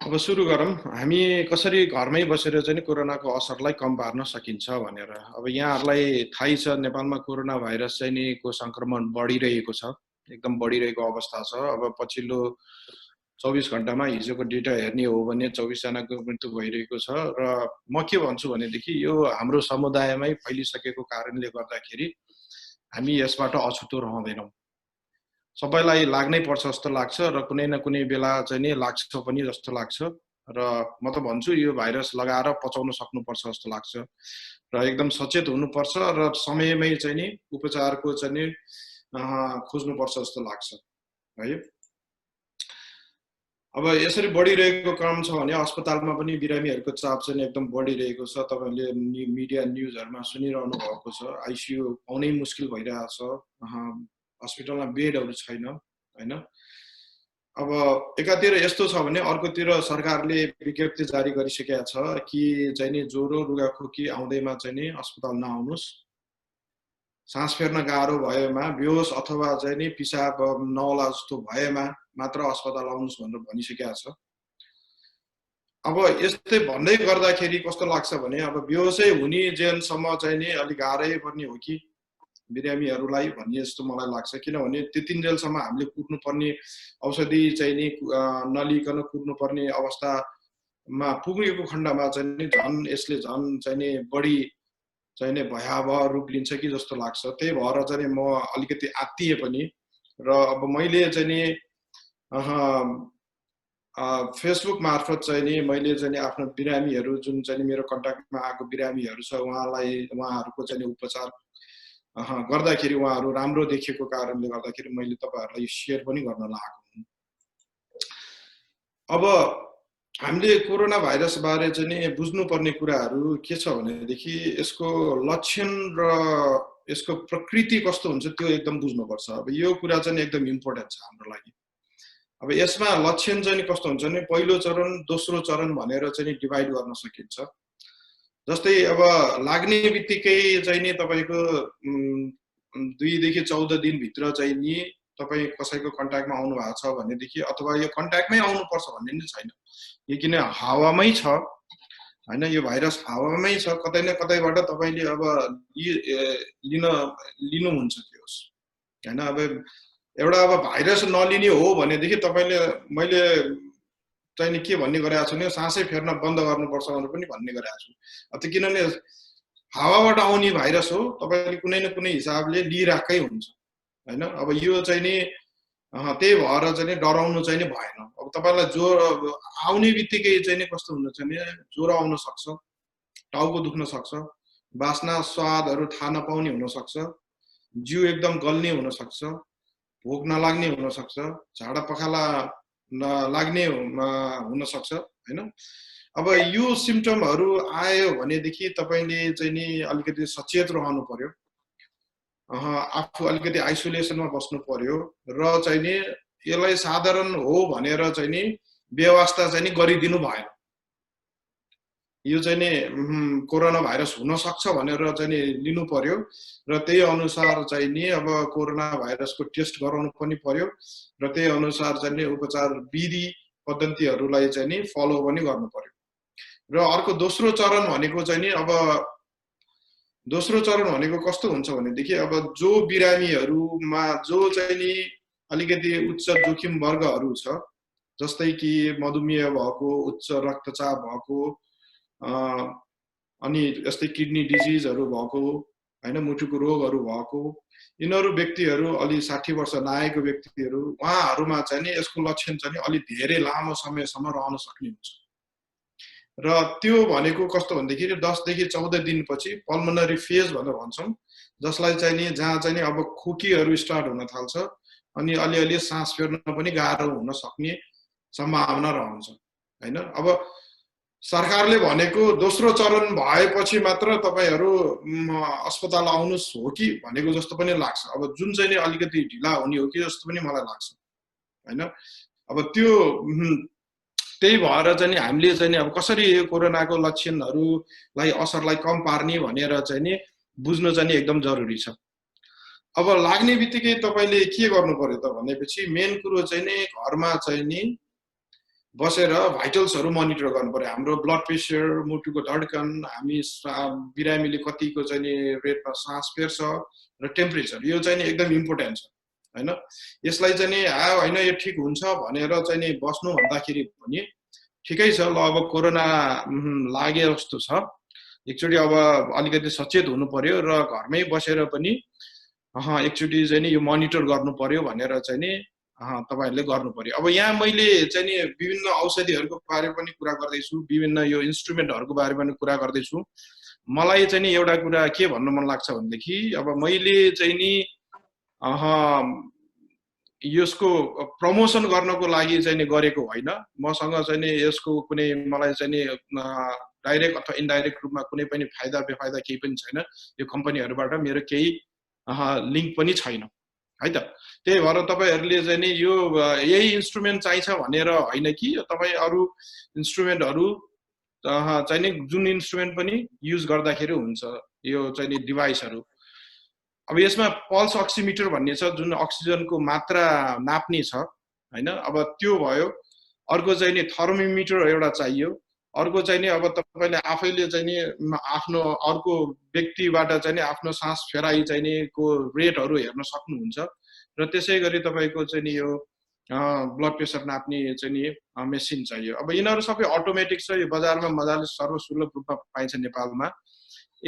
अब सुरु गरौँ। हामी कसरी घरमै बसेर चाहिँ कोरोनाको असरलाई कम पार्न सकिन्छ भनेर। अब यहाँहरूलाई थाहै छ नेपालमा कोरोना भाइरस चाहिँ नि को संक्रमण बढिरहेको छ। एकदम बढिरहेको अवस्था छ। अब पछिल्लो 24 घण्टामा हिजोको डेटा हेर्ने हो भने 24 जनाको मृत्यु भइरहेको छ र म के भन्छु भनेदेखि यो हाम्रो समुदायमै फैलिसकेको कारणले गर्दाखेरि हामी यसबाट अछुतो रहँदैनौँ। सबैलाई लाग्नै पर्छ जस्तो लाग्छ र कुनै न कुनै बेला चाहिँ नि लाग्छ पनि जस्तो लाग्छ र म त भन्छु यो भाइरस लगाएर पचाउन सक्नुपर्छ जस्तो लाग्छ र एकदम सचेत हुनुपर्छ र समयमै चाहिँ नि उपचारको चाहिँ नि खोज्नुपर्छ जस्तो लाग्छ है। अब यसरी बढिरहेको क्रम छ भने अस्पतालमा पनि बिरामीहरूको चाप चाहिँ एकदम बढिरहेको छ। तपाईले मिडिया न्युजहरुमा सुनिरहनु भएको छ। आइसियु पाउनै मुस्किल भइरहेछ। अस्पतालमा बेडहरु छैन हैन। अब एकातिर यस्तो छ भने अर्कोतिर सरकारले विज्ञप्ति जारी गरिसकेको छ कि चाहिँ नि ज्वरो रुगाखोकी आउँदैमा चाहिँ नि अस्पताल नआउनुस्। सास फेर्न गाह्रो भएमा बेहोस अथवा चाहिँ नि पिसाब नौला जस्तो भएमा मात्र अस्पताल आउनुस् भनेर भनिसकेको छ। अब यस्तै भन्दै गर्दाखेरि कस्तो लाग्छ भने अब बेहोसै हुने जेलसम्म चाहिँ नि अलि गाह्रै पर्ने हो कि बिरामीहरूलाई भन्ने जस्तो मलाई लाग्छ। किनभने त्यतिन्जेलसम्म हामीले कुर्नुपर्ने औषधि चाहिँ नि नलिकन कुर्नुपर्ने अवस्थामा पुगेको खण्डमा चाहिँ नि झन् यसले झन् चाहिँ नि बढी चाहिँ नि भयावह रूप लिन्छ कि जस्तो लाग्छ। त्यही भएर चाहिँ म अलिकति आत्तिए पनि र अब मैले चाहिँ नि फेसबुक मार्फत चाहिँ नि मैले चाहिँ नि आफ्नो बिरामीहरू जुन चाहिँ मेरो कन्ट्याक्टमा आएको बिरामीहरू छ उहाँहरूको चाहिँ उपचार गर्दाखेरि उहाँहरू राम्रो देखेको कारणले गर्दाखेरि मैले तपाईहरुलाई शेयर पनि गर्न लागेको हुँ। अब हामीले कोरोना भाइरस बारे चाहिँ नि बुझ्नुपर्ने कुराहरू के छ भनेदेखि यसको लक्षण र यसको प्रकृति कस्तो हुन्छ त्यो एकदम बुझ्नुपर्छ। अब यो कुरा चाहिँ एकदम इम्पोर्टेन्ट छ हाम्रो लागि। अब यसमा लक्षण चाहिँ कस्तो हुन्छ भने पहिलो चरण दोस्रो चरण भनेर चाहिँ डिभाइड गर्न सकिन्छ। जस्तै अब लाग्ने बित्तिकै चाहिँ नि तपाईको 2 देखि 14 दिन भित्र चाहिँ नि तपाई कसैको कन्ट्याक्टमा आउनु भएको छ भनेदेखि अथवा यो कन्ट्याक्टमै आउनु पर्छ भन्ने नि छैन। यो किन हावामै छ हैन, यो भाइरस हावामै छ, कतै न कतैबाट तपाईले अब लिनुहुन्छ त्योस हैन। अब एउटा अब भाइरस नलिने हो भनेदेखि तपाईले मैले चाहिँ नि के भन्ने गरेको छु भने सासै फेर्न बन्द गर्नुपर्छ भनेर पनि भन्ने गरेको छु। अब त्यो किनभने हावाबाट आउने भाइरस हो, तपाईले कुनै न कुनै हिसाबले लिइराकै हुन्छ हैन। अब यो चाहिँ नि त्यही भएर चाहिँ नि डराउनु चाहिँ नि भएन। अब तपाईलाई ज्वरो आउने बित्तिकै चाहिँ नि कस्तो हुन्छ भने ज्वरो आउन सक्छ, टाउको दुख्न सक्छ, बास्ना स्वादहरु थाहा नपाउने हुन सक्छ, जिउ एकदम गल्ने हुन सक्छ, भोक नलाग्ने हुन सक्छ, झाडा पखाला नलाग्ने हुन सक्छ हैन। अब यो सिम्पटमहरु आयो भनेदेखि तपाईले चाहिँ नि अलिकति सचेत रहनु पर्यो। आफू अलिकति आइसोलेसनमा बस्नु पर्यो र चाहिँ नि यसलाई साधारण हो भनेर चाहिँ नि व्यवस्था चाहिँ नि गरिदिनु भएन। यो चाहिँ नि कोरोना भाइरस हुन सक्छ भनेर चाहिँ नि लिनु पर्यो र त्यही अनुसार चाहिँ नि अब कोरोना भाइरसको टेस्ट गराउनु पनि पर्यो र त्यही अनुसार चाहिँ नि उपचार विधि पद्धतिहरूलाई चाहिँ नि फलो पनि गर्नु पर्यो। र अर्को दोस्रो चरण भनेको चाहिँ नि अब दोस्रो चरण भनेको कस्तो हुन्छ भनेदेखि अब जो बिरामीहरुमा जो चाहिँ नि अलिकति उच्च जोखिम वर्गहरु छ, जस्तै कि मधुमेह भएको, उच्च रक्तचाप भएको, अनि यस्तै किडनी डिजिजहरु भएको हैन, मुटुको रोगहरु भएको, यिनीहरु व्यक्तिहरु अलि 60 वर्ष नआएको व्यक्तिहरु उहाँहरुमा चाहिँ नि यसको लक्षण चाहिँ नि अलि धेरै लामो समयसम्म रहन सक्ने हुन्छ। र त्यो भनेको कस्तो भन्दाखेरि 10 देखि 14 दिनपछि पल्मोनरी फेज भनेर भन्छौं, जसलाई चाहिँ नि जहाँ चाहिँ नि अब खोकीहरु स्टार्ट हुन थाल्छ अनि अलिअलि सास फेर्न पनि गाह्रो हुन सक्ने सम्भावना रहन्छ हैन। अब सरकारले भनेको दोस्रो चरण भएपछि मात्र तपाईहरु अस्पताल आउनुस् हो कि भनेको जस्तो पनि लाग्छ। अब जुन चाहिँ नि अलिकति ढिला हुने हो कि जस्तो पनि मलाई लाग्छ हैन। अब त्यो त्यही भएर चाहिँ नि हामीले चाहिँ नि अब कसरी यो कोरोनाको लक्षणहरुलाई असरलाई कम पार्ने भनेर चाहिँ नि बुझ्नु चाहिँ नि एकदम जरुरी छ। अब लाग्ने बित्तिकै तपाईले के गर्नु पर्यो त भनेपछि मेन कुरो चाहिँ नि घरमा चाहिँ नि बसेर भाइटल्सहरू मोनिटर गर्नु पर्यो हाम्रो ब्लड प्रेसर मुटुको धड्कन हामी बिरामीले कतिको चाहिँ नि रेटमा सास फेर्छ र टेम्परेचर यो चाहिँ नि एकदम इम्पोर्टेन्ट छ हैन यसलाई चाहिँ नि हैन यो ठिक हुन्छ भनेर चाहिँ नि बस्नु भन्दाखेरि पनि ठिकै छ ल अब कोरोना लागे जस्तो छ एकचोटी अब अलिकति सचेत हुनु पर्यो र घरमै बसेर पनि एकचोटी चाहिँ नि यो मोनिटर गर्नु पर्यो भनेर चाहिँ नि तपाईहरुले गर्नु पर्यो अब यहाँ मैले चाहिँ नि विभिन्न औषधिहरुको बारेमा पनि कुरा गर्दै छु विभिन्न यो इन्स्ट्रुमेन्टहरुको बारेमा पनि कुरा गर्दै छु मलाई चाहिँ नि एउटा कुरा के भन्नु मन लाग्छ भनेदेखि अब मैले चाहिँ नि यसको प्रमोसन गर्नको लागि चाहिँ नि गरेको होइन मसँग चाहिँ नि यसको कुनै मलाई चाहिँ नि डाइरेक्ट अथवा इन्डाइरेक्ट रूपमा कुनै पनि फाइदा बेफाइदा केही पनि छैन यो कम्पनीहरुबाट मेरो केही लिंक पनि छैन है त त्यही भएर तपाईहरुले चाहिँ नि यो यही इन्स्ट्रुमेन्ट चाहिन्छ भनेर हैन कि तपाई अरु इन्स्ट्रुमेन्टहरु चाहिँ नि जुन इन्स्ट्रुमेन्ट पनि युज गर्दाखेरि हुन्छ यो चाहिँ नि डिभाइसहरु अब यसमा पल्स अक्सिमिटर भन्ने छ जुन अक्सिजनको मात्रा नाप्ने छ हैन अब त्यो भयो अर्को चाहिँ नि थर्मोमिटर एउटा चाहियो अर्को चाहिँ नि अब तपाईले आफैले चाहिँ नि आफ्नो अर्को व्यक्तिबाट चाहिँ नि आफ्नो सास फेराइ चाहिँ नि को रेटहरु हेर्न सक्नुहुन्छ र त्यसैगरी तपाईको चाहिँ नि यो ब्लड प्रेसर नाप्ने चाहिँ नि मेसिन चाहियो अब यिनीहरु सबै अटोमेटिक छ यो बजारमा मजाले सर्वसुलभ रूपमा पाइन्छ नेपालमा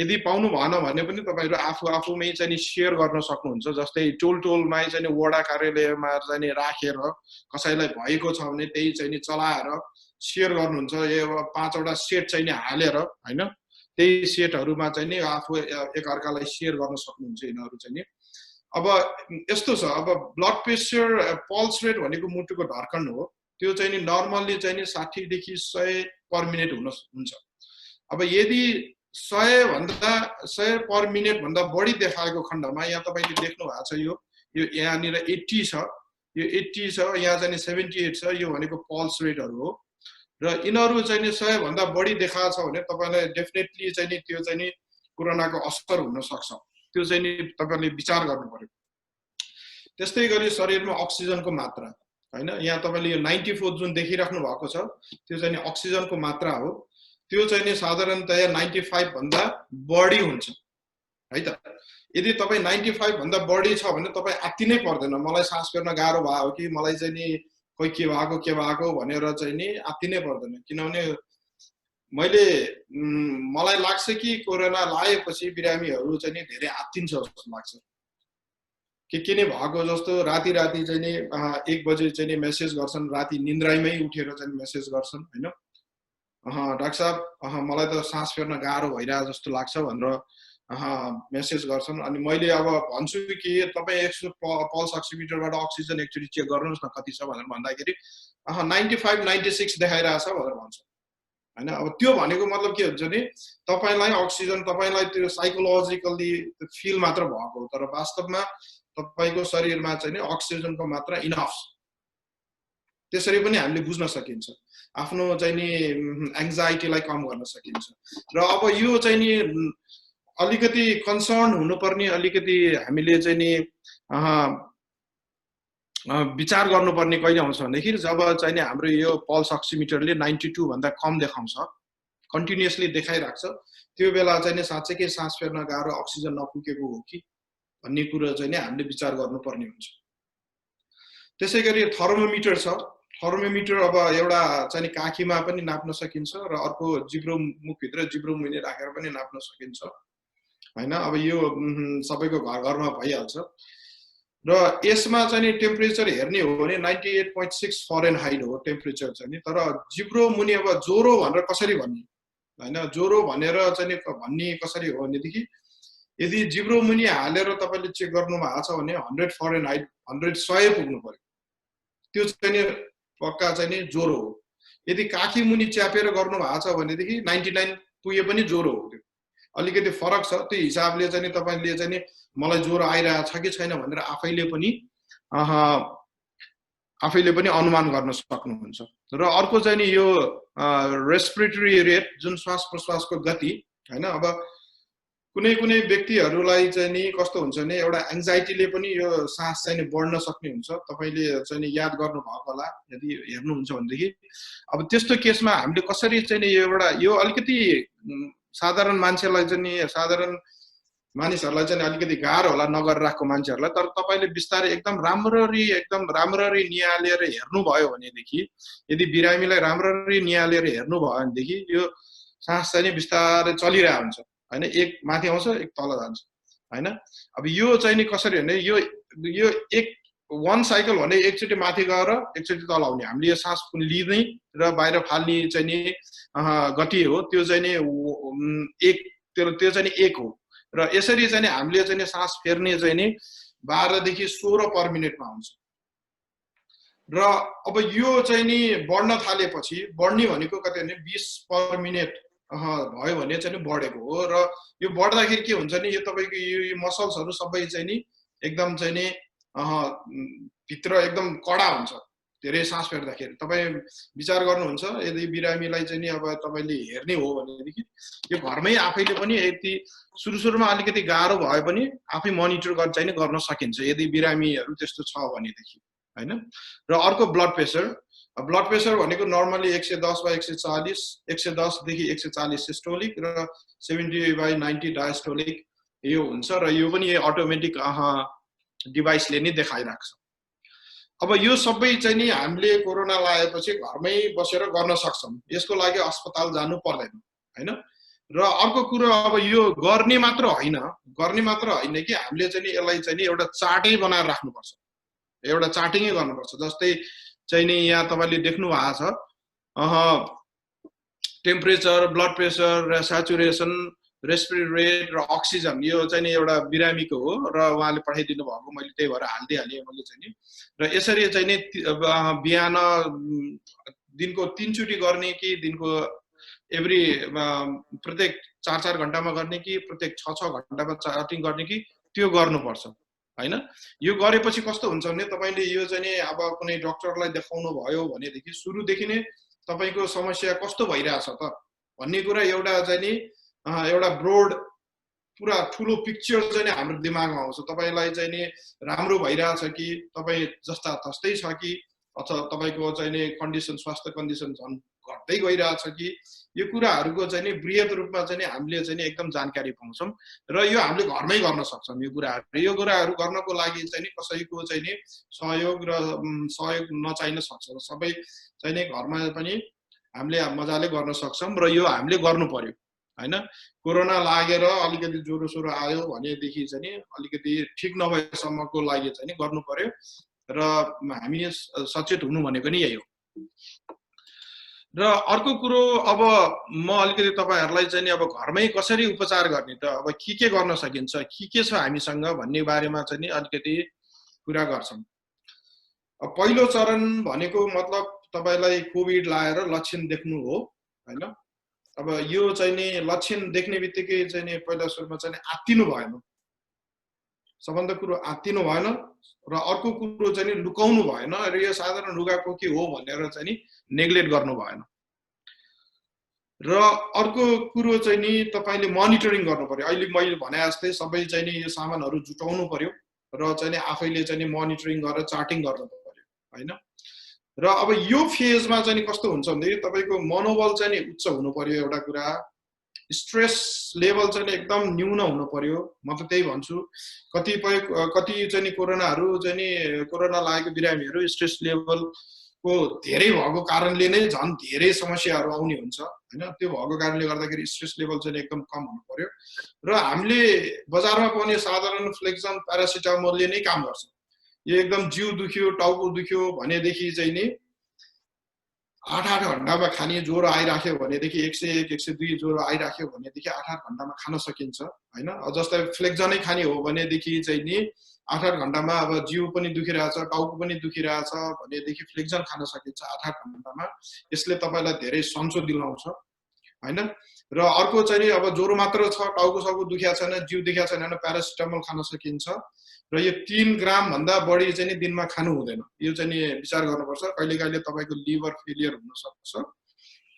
यदि पाउनु भएन भने पनि तपाईहरु आफूमै चाहिँ नि शेयर गर्न सक्नुहुन्छ जस्तै टोलमा चाहिँ नि वडा कार्यालयमा चाहिँ नि राखेर कसैलाई भएको छ भने त्यही चाहिँ नि चलाएर शेयर गर्नुहुन्छ यो 5 वटा सेट चाहिँ नि हालेर हैन त्यही सेटहरुमा चाहिँ नि आफू एक अर्कालाई शेयर गर्न सक्नुहुन्छ यिनीहरु चाहिँ नि अब यस्तो छ अब ब्लड प्रेसर पल्स रेट भनेको मुटुको धड्कन हो त्यो चाहिँ नि नर्मली चाहिँ नि 60 देखि 100 पर मिनेट हुन्छ अब यदि 100 पर मिनेट भन्दा बढी देखाएको खण्डमा यहाँ तपाईले देख्नु भएको छ यो यहाँनिर 80 छ यो 80 छ यहाँ चाहिँ 78 छ यो भनेको पल्स रेटहरु हो र यिनीहरु चाहिँ 100 भन्दा बढी देखाएको छ भने तपाईलाई डेफिनेटली चाहिँ त्यो चाहिँ कोरोनाको असर हुन सक्छ त्यो चाहिँ तपाईले विचार गर्नु पर्यो त्यस्तै गरी शरीरमा अक्सिजनको मात्रा हैन यहाँ तपाईले यो 94 जुन देखिराख्नु भएको छ त्यो चाहिँ अक्सिजनको मात्रा हो त्यो चाहिँ साधारणतया 95 भन्दा बढी हुन्छ है त यदि तपाई 95 भन्दा बढी छ भने तपाई आत्तिनै पर्दैन मलाई सास फेर्न गाह्रो भयो कि मलाई चाहिँ खोइ के भएको भनेर चाहिँ आत्तिनै पर्दैन किनभने मलाई लाग्छ कि कोरोना लागेपछि बिरामीहरु चाहिँ धेरै आत्तिन्छ जस्तो लाग्छ के नै भएको जस्तो राति चाहिँ 1 बजे चाहिँ मेसेज गर्छन् राति निन्द्राइमै उठेर चाहिँ मेसेज गर्छन् हैन डाक्टर साहब मलाई त सास फेर्न गाह्रो भइरा जस्तो लाग्छ भनेर मेसेज गर्छन् अनि मैले अब भन्छु कि तपाई एकचोटी पल्स अक्सिमिटरबाट अक्सिजन एकचोटी चेक गर्नुस् न कति छ भनेर भन्दाखेरि 95 96 देखाइराछ भनेर भन्छ हैन अब त्यो भनेको मतलब के हुन्छ नि तपाईलाई अक्सिजन तपाईलाई त्यो साइकोलोजिकली फिल मात्र भएको तर वास्तवमा तपाईको शरीरमा चाहिँ अक्सिजनको मात्रा इनफ त्यसरी पनि हामीले बुझ्न सकिन्छ आफ्नो चाहिँ नि एंजाइटीलाई कम गर्न सकिन्छ र अब यो चाहिँ नि अलिकति कन्सर्न हुनुपर्ने अलिकति हामीले चाहिँ नि विचार गर्नुपर्ने कहिले आउँछ भन्दाखेरि जब चाहिँ नि हाम्रो यो पल्स अक्सिमिटरले 92 भन्दा कम देखाउँछ कन्टिन्युअसली देखाइराख्छ त्यो बेला चाहिँ नि साच्चै सास फेर्न गाह्रो अक्सिजन नपुगेको हो कि भन्ने कुरा चाहिँ नि हामीले विचार गर्नुपर्ने हुन्छ त्यसैगरी थर्मोमिटर छ थर्मोमिटर अब एउटा चाहिँ काखीमा पनि नाप्न सकिन्छ र अर्को जिब्रो मुखभित्र जिब्रो मुनि राखेर पनि नाप्न सकिन्छ हैन अब यो सबैको घरमा भइहाल्छ र यसमा चाहिँ टेम्परेचर हेर्ने हो भने 98.6 फरेनहाइट हो टेम्परेचर चाहिँ तर जिब्रो मुनि अब ज्वरो भनेर कसरी भन्ने हैन ज्वरो भनेर चाहिँ भन्ने कसरी हो भनेदेखि यदि जिब्रो मुनि हालेर तपाईले चेक गर्नु भएको छ भने 100 फरेनहाइट 100 पुग्नु पर्यो त्यो चाहिँ पक्का चाहिँ ज्वरो हो यदि काखी मुनि च्यापेर गर्नु भएको छ भनेदेखि 99 पुगे पनि ज्वरो हो त्यो अलिकति फरक छ त्यो हिसाबले चाहिँ तपाईले चाहिँ मलाई ज्वरो आइरहेको छ कि छैन भनेर आफैले पनि अनुमान गर्न सक्नुहुन्छ र अर्को चाहिँ यो रेस्पिरेटरी रेट जुन श्वास प्रश्वासको गति हैन अब कुनै कुनै व्यक्तिहरूलाई चाहिँ नि कस्तो हुन्छ भने एउटा एङ्जाइटीले पनि यो सास चाहिँ नि बढ्न सक्ने हुन्छ। तपाईले चाहिँ नि याद गर्नु भएको होला यदि हेर्नुहुन्छ भनेदेखि। अब त्यस्तो केसमा हामीले कसरी चाहिँ नि यो अलिकति साधारण मान्छेलाई चाहिँ नि साधारण मानिसहरूलाई चाहिँ अलिकति गाह्रो होला नगर राखेको मान्छेहरूलाई, तर तपाईले बिस्तारै एकदम राम्ररी निहालेर हेर्नुभयो भनेदेखि, यदि बिरामीलाई राम्ररी निहालेर हेर्नुभयो भनेदेखि यो सास चाहिँ नि बिस्तारै चलिरहेको हुन्छ हैन। एक माथि आउँछ एक तल जान्छ हैन। अब यो चाहिँ नि कसरी भने यो एक वन साइकल भने एकचोटि माथि गएर एकचोटि तल आउने, हामीले यो सास लिने र बाहिर फाल्ने चाहिँ नि गति हो, त्यो चाहिँ नि त्यो चाहिँ नि एक हो। र यसरी चाहिँ नि हामीले चाहिँ नि सास फेर्ने चाहिँ नि 12 देखि 16 पर मिनेटमा हुन्छ। र अब यो चाहिँ नि बढ्न थालेपछि, बढ्ने भनेको कति भने 20 पर मिनेट भयो भने चाहिँ नि बढेको हो। र यो बढ्दाखेरि के हुन्छ नि, यो तपाईको यो मसल्सहरु सबै चाहिँ नि एकदम चाहिँ नि भित्र एकदम कडा हुन्छ धेरै सास फेर्दाखेरि। तपाई विचार गर्नुहुन्छ यदि बिरामीलाई चाहिँ नि अब तपाईले हेर्ने हो भनेदेखि यो घरमै आफैले पनि यति सुरुमा अलिकति गाह्रो भए पनि आफै मोनिटर गर्न सकिन्छ यदि बिरामीहरु त्यस्तो छ भनेदेखि हैन। र अर्को ब्लड प्रेसर भनेको नर्मली 110/140, 110 देखि 140 सिस्टोलिक र 70/90 डायस्टोलिक यो हुन्छ। र यो पनि अटोमेटिक डिभाइसले नै देखाइराख्छ। अब यो सबै चाहिँ नि हामीले कोरोना लागेपछि घरमै बसेर गर्न सक्छौं, यसको लागि अस्पताल जानु पर्दैन हैन। र अर्को कुरा अब यो गर्ने मात्र हैन कि हामीले चाहिँ नि यसलाई चाहिँ नि एउटा चार्टै बनाएर राख्नुपर्छ, एउटा चार्टिङै गर्नुपर्छ। जस्तै चाहिँ नि यहाँ तपाईले देख्नु भएको छ टेम्परेचर, ब्लड प्रेसर र स्याचुरेसन, रेस्पिरेटरी रेट र अक्सिजन, यो चाहिँ नि एउटा बिरामीको हो र उहाँले पठाइदिनु भएको, मैले त्यही भएर हाल्दिहालेँ मैले चाहिँ नि। र यसरी चाहिँ नि बिहान दिनको 3 चोटी गर्ने कि दिनको प्रत्येक 4-4 घण्टामा गर्ने कि प्रत्येक 6-6 घण्टामा चार्टिङ गर्ने कि त्यो गर्नुपर्छ हैन। यो गरेपछि कस्तो हुन्छ भने तपाईले यो चाहिँ नि अब कुनै डाक्टरलाई देखाउनु भयो भनेदेखि सुरुदेखि नै तपाईको समस्या कस्तो भइरहेछ त भन्ने कुरा एउटा चाहिँ नि एउटा ब्रोड पुरा ठुलो पिक्चर चाहिँ नि हाम्रो दिमागमा आउँछ। तपाईलाई चाहिँ नि राम्रो भइरहेछ कि तपाई जस्ता तस्तै छ कि अथवा तपाईको चाहिँ नि स्वास्थ्य कन्डिसन झन् घट्दै गइरहेछ कि, यो कुराहरुको चाहिँ नि बृहत रूपमा चाहिँ नि हामीले चाहिँ नि एकदम जानकारी पाउँछौं। र यो हामीले घरमै गर्न सक्छौं। यो कुराहरु गर्नको लागि चाहिँ नि कसैको चाहिँ नि सहयोग नचाहिन सक्छ। सबै चाहिँ नि घरमा पनि हामीले मजाले गर्न सक्छौं र यो हामीले गर्नु पर्यो हैन। कोरोना लागेर अलिकति ज्वरो सोरो आयो भनेदेखि चाहिँ नि अलिकति ठीक नभएसम्मको लागि चाहिँ नि गर्नु पर्यो र हामी सचेत हुनु भनेको नि यही हो। र अर्को कुरो अब म अलिकति तपाईहरुलाई चाहिँ नि अब घरमै कसरी उपचार गर्ने त, अब के गर्न सकिन्छ, के छ हामीसँग भन्ने बारेमा चाहिँ नि अलिकति कुरा गर्छौं। अब पहिलो चरण भनेको मतलब तपाईलाई कोभिड लाएर लक्षण देख्नु हो हैन। अब यो चाहिँ नि लक्षण देख्ने बित्तिकै चाहिँ नि पहिला सुरुमा चाहिँ आत्तिनु भएन, सबभन्दा कुरो आत्तिनु भएन। र अर्को कुरो चाहिँ नि लुकाउनु भएन र यो साधारण रुगाखोकी हो भनेर चाहिँ नि नेग्लेक्ट गर्नु भएन। र अर्को कुरो चाहिँ नि तपाईले मोनिटरिङ गर्नु पर्यो। अहिले मैले भने जस्तै सबै चाहिँ नि यो सामानहरु जुटाउनु पर्यो र चाहिँ नि आफैले चाहिँ नि मोनिटरिङ गरेर चार्टिङ गर्नु पर्यो हैन। र अब यो फेजमा चाहिँ नि कस्तो हुन्छ भने तपाईको मनोबल चाहिँ नि उच्च हुनु पर्यो, एउटा कुरा स्ट्रेस लेभल चाहिँ नि एकदम न्यून हुनु पर्यो। म त त्यही भन्छु, कति चाहिँ नि कोरोना लागेको बिरामीहरु स्ट्रेस लेभल को धेरै भएको कारणले नै झन् धेरै समस्याहरु आउने हुन्छ हैन। त्यो भएको कारणले गर्दाखेरि स्ट्रेस लेभल चाहिँ एकदम कम हुनु पर्यो। र हामीले बजारमा पाउने साधारण फ्लेक्सन प्यारासिटामोलले नै काम गर्छ। यो एकदम जिउ दुख्यो टाउको दुख्यो भनेदेखि चाहिँ नि 8-8 घण्टामा खाने, ज्वरो आइराख्यो भनेदेखि 101-102 ज्वरो आइराख्यो भनेदेखि 8-8 घण्टामा खान सकिन्छ हैन। जस्तै फ्लेक्जनै खाने हो भनेदेखि चाहिँ नि 8-8 घण्टामा अब जिउ पनि दुखिरहेछ टाउको पनि दुखिरहेछ भनेदेखि फ्लेक्जन खान सकिन्छ 8-8 घण्टामा। यसले तपाईलाई धेरै सन्चो दिलाउँछ हैन। र अर्को चाहिँ नि अब ज्वरो मात्र छ, टाउको साउको दुखिया छैन, जिउ दुखिया छैन भने प्यारासिटामोल खान सकिन्छ। र यो 3 ग्राम भन्दा बढी चाहिँ नि दिनमा खानु हुँदैन, यो चाहिँ नि विचार गर्नुपर्छ। कहिलेकाहिले तपाईको लिभर फेलियर हुन सक्छ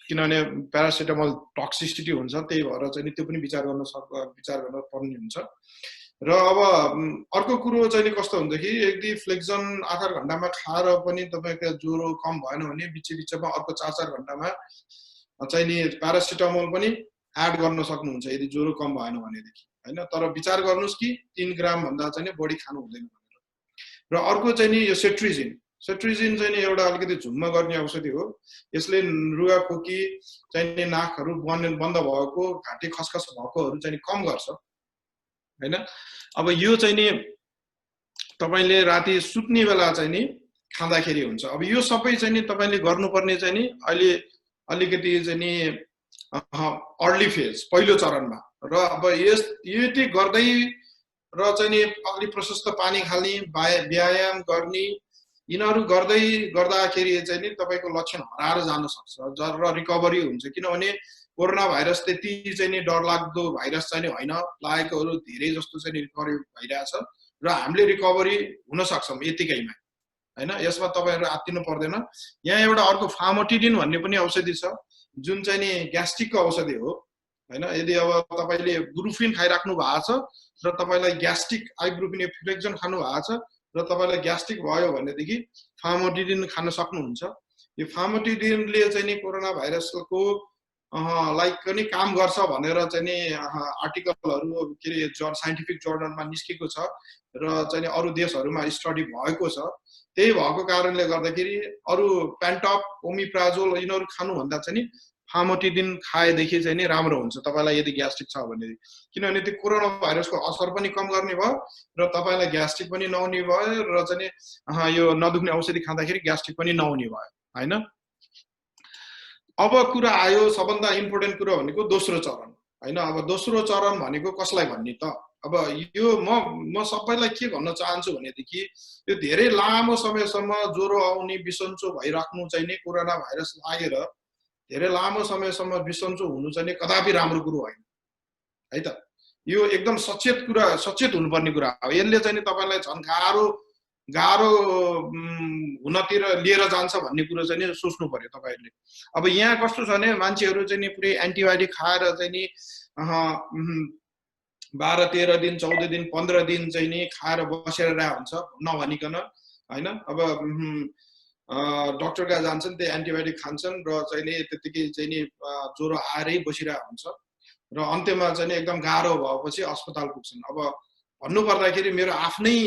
किनभने प्यारासिटामोल टक्सिसिटी हुन्छ, त्यही भएर चाहिँ त्यो पनि विचार गर्न पर्ने हुन्छ। र अब अर्को कुरो चाहिँ कस्तो हुँदाखेरि यदि फ्लेक्जन 8-8 घण्टामा खाएर पनि तपाईँको ज्वरो कम भएन भने बिचमा अर्को 4-4 घण्टामा चाहिँ नि प्यारासिटामोल पनि एड गर्न सक्नुहुन्छ यदि ज्वरो कम भएन भनेदेखि हैन। तर विचार गर्नुस् कि 3 ग्राम भन्दा चाहिँ बढी खानु हुँदैन भनेर। र अर्को चाहिँ नि यो सेट्रिजिन चाहिँ नि एउटा अलिकति झुम्म गर्ने औषधि हो। यसले रुगाखोकी चाहिँ नि नाकहरू बन्द भएको, घाँटी खसखस भएकोहरू चाहिँ कम गर्छ हैन। अब यो चाहिँ नि तपाईले राति सुत्ने बेला चाहिँ नि खाँदाखेरि हुन्छ। अब यो सबै चाहिँ नि तपाईले गर्नुपर्ने चाहिँ नि अहिले अलिकति चाहिँ नि अर्ली फेज पहिलो चरणमा। र अब यति गर्दै र चाहिँ नि अलि प्रशस्त पानी खाने, व्यायाम गर्ने, यिनीहरू गर्दाखेरि चाहिँ नि तपाईको लक्षण हराएर जान सक्छ र रिकभरी हुन्छ। किनभने कोरोना भाइरस त्यति चाहिँ नि डरलाग्दो भाइरस चाहिँ होइन, लागेकोहरू धेरै जस्तो चाहिँ रिकभरी भइरहेछ र हामीले रिकभरी हुन सक्छौँ यतिकैमा हैन। यसमा तपाईहरु आत्तिनु पर्दैन। यहाँ एउटा अर्को फार्मोटिडिन भन्ने पनि औषधि छ जुन चाहिँ नि ग्यास्ट्रिकको औषधि हो हैन। यदि अब तपाईले ब्रुफिन खाइराख्नु भएको छ र तपाईलाई ग्यास्ट्रिक आइब्रुफिन फ्लेक्जन खानु भएको छ र तपाईलाई ग्यास्ट्रिक भयो भनेदेखि फार्मोटिडिन खान सक्नुहुन्छ। यो फार्मोटिडिनले चाहिँ नि कोरोना भाइरसको लाइक पनि काम गर्छ भनेर चाहिँ नि आर्टिकलहरु के रे साइन्टिफिक जर्नलमा निस्केको छ र चाहिँ अरु देशहरुमा स्टडी भएको छ। त्यही भएको कारणले गर्दाखेरि अरु प्यान्टप, ओमिप्राजोल यिनीहरु खानु भन्दा चाहिँ नि फार्मोटिडिन खाएदेखि चाहिँ नि राम्रो हुन्छ तपाईलाई यदि ग्यास्ट्रिक छ भने। किनभने त्यो कोरोना भाइरसको असर पनि कम गर्ने भयो र तपाईलाई ग्यास्ट्रिक पनि नहुने भयो र चाहिँ नि यो नदुख्ने औषधि खाँदाखेरि ग्यास्ट्रिक पनि नहुने भयो हैन। अब कुरा आयो सबभन्दा इम्पोर्टेन्ट कुरा भनेको दोस्रो चरण हैन। अब दोस्रो चरण भनेको कसलाई भन्ने त? अब यो म सबैलाई के भन्न चाहन्छु भनेदेखि यो धेरै लामो समयसम्म ज्वरो आउने, बिसन्चो भइराख्नु चाहिँ नि कोरोना भाइरस लागेर धेरै लामो समयसम्म बिसन्चो हुनु चाहिँ नि कदापि राम्रो कुरो होइन है त। यो एकदम सचेत हुनुपर्ने कुरा हो। यसले चाहिँ नि तपाईलाई झन् गाह्रो हुनतिर लिएर जान्छ भन्ने कुरो चाहिँ नि सोच्नु पर्यो तपाईहरुले। अब यहाँ कस्तो छ भने मान्छेहरु चाहिँ नि पुरै एन्टिबायोटिक खाएर चाहिँ नि 12-13 दिन, 14 दिन, 15 दिन चाहिँ नि खाएर बसेर रहेको हुन्छ नभनिकन हैन। अब डाक्टर कहाँ जान्छन्, त्यो एन्टिबायोटिक खान्छन् र चाहिँ नि त्यतिकै चाहिँ नि ज्वरो आएरै बसिरहेको हुन्छ र अन्त्यमा चाहिँ नि एकदम गाह्रो भएपछि अस्पताल पुग्छन्। अब भन्नु पर्दाखेरि मेरो आफ्नै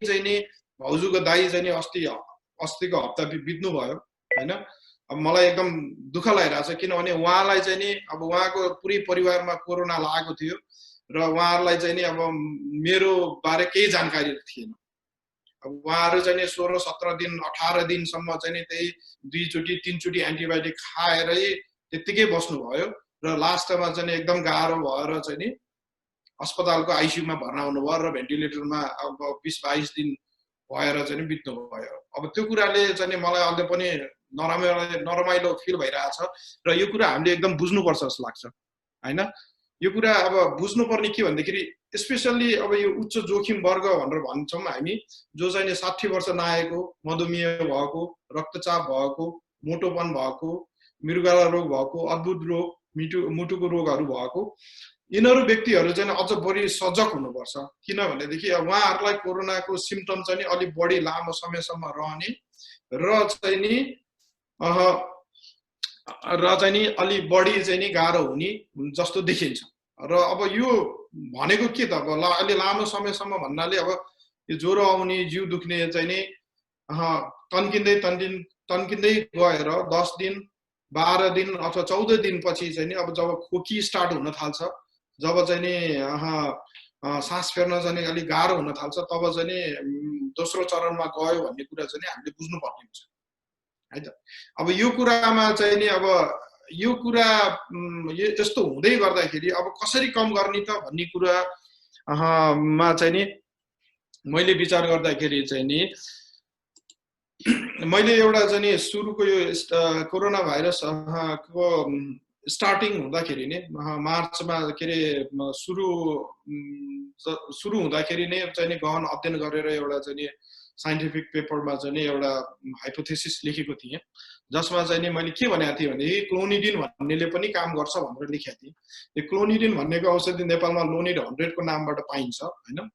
चाहिँ नि भाउजूको दाइ चाहिँ नि अस्तिको हप्ता बित्नु भयो हैन। अब मलाई एकदम दुःख लागिरहेछ किनभने उहाँलाई चाहिँ नि अब उहाँको पुरै परिवारमा कोरोना लागेको थियो र उहाँहरुलाई चाहिँ नि अब मेरो बारे केही जानकारी थिएन। अब उहाँहरु चाहिँ नि 16-17 दिन 18 दिनसम्म चाहिँ नि त्यही 2 चोटी 3 चोटी एन्टिबायोटिक खाएरै त्यतिकै बस्नु भयो र लास्टमा चाहिँ नि एकदम गाह्रो भएर चाहिँ नि अस्पतालको आइसियुमा भर्ना हुनुभयो र भेन्टिलेटरमा अब 20-22 दिन भएर चाहिँ नि बित्नु भयो। अब त्यो कुराले चाहिँ नि मलाई अझै पनि नरमाइलो फिल भइरहेछ र यो कुरा हामीले एकदम बुझ्नुपर्छ जस्तो लाग्छ हैन। यो कुरा अब बुझ्नुपर्ने के भन्दाखेरि स्पेशली अब यो उच्च जोखिम वर्ग भनेर भन्छौँ हामी, जो चाहिँ नि 60 वर्ष नआएको, मधुमेह भएको, रक्तचाप भएको, मोटोपन भएको, मृगला रोग भएको, अद्भुत रोग, मुटुको रोगहरू भएको यिनीहरू व्यक्तिहरू चाहिँ अझ बढी सजग हुनुपर्छ। किनभनेदेखि उहाँहरूलाई कोरोनाको सिम्पटम चाहिँ नि अलि बढी लामो समयसम्म रहने र चाहिँ नि अलि बढी चाहिँ नि गाह्रो हुने जस्तो देखिन्छ। र अब यो भनेको के त? अब अलि लामो समयसम्म भन्नाले अब यो ज्वरो आउने, जिउ दुख्ने चाहिँ नि तन्किँदै गएर 10 दिन, 12 दिन अथवा 14 दिन पछि चाहिँ नि अब जब खोकी स्टार्ट हुन थाल्छ, जब चाहिँ नि सास फेर्न चाहिँ नि अलि गाह्रो हुन थाल्छ, तब चाहिँ नि दोस्रो चरणमा गयो भन्ने कुरा चाहिँ नि हामीले बुझ्नु पर्ने हुन्छ है त। अब यो कुरामा चाहिँ नि अब यो कुरा यस्तो हुँदै गर्दाखेरि अब कसरी कम गर्ने त भन्ने कुरा मा चाहिँ नि मैले विचार गर्दाखेरि चाहिँ नि मैले एउटा चाहिँ नि सुरुको यो कोरोना भाइरस को स्टार्टिङ हुँदाखेरि नै मार्चमा के रे सुरु हुँदाखेरि नै चाहिँ नि गहन अध्ययन गरेर एउटा चाहिँ नि साइन्टिफिक पेपरमा चाहिँ नि एउटा हाइपोथेसिस लेखेको थिएँ, जसमा चाहिँ नि मैले के भनेको थिएँ भनेदेखि क्लोनिडिन भन्नेले पनि काम गर्छ भनेर लेखेको थिएँ। यो क्लोनिडिन भन्नेको औषधि नेपालमा लोनिड 100 को नामबाट पाइन्छ हैन।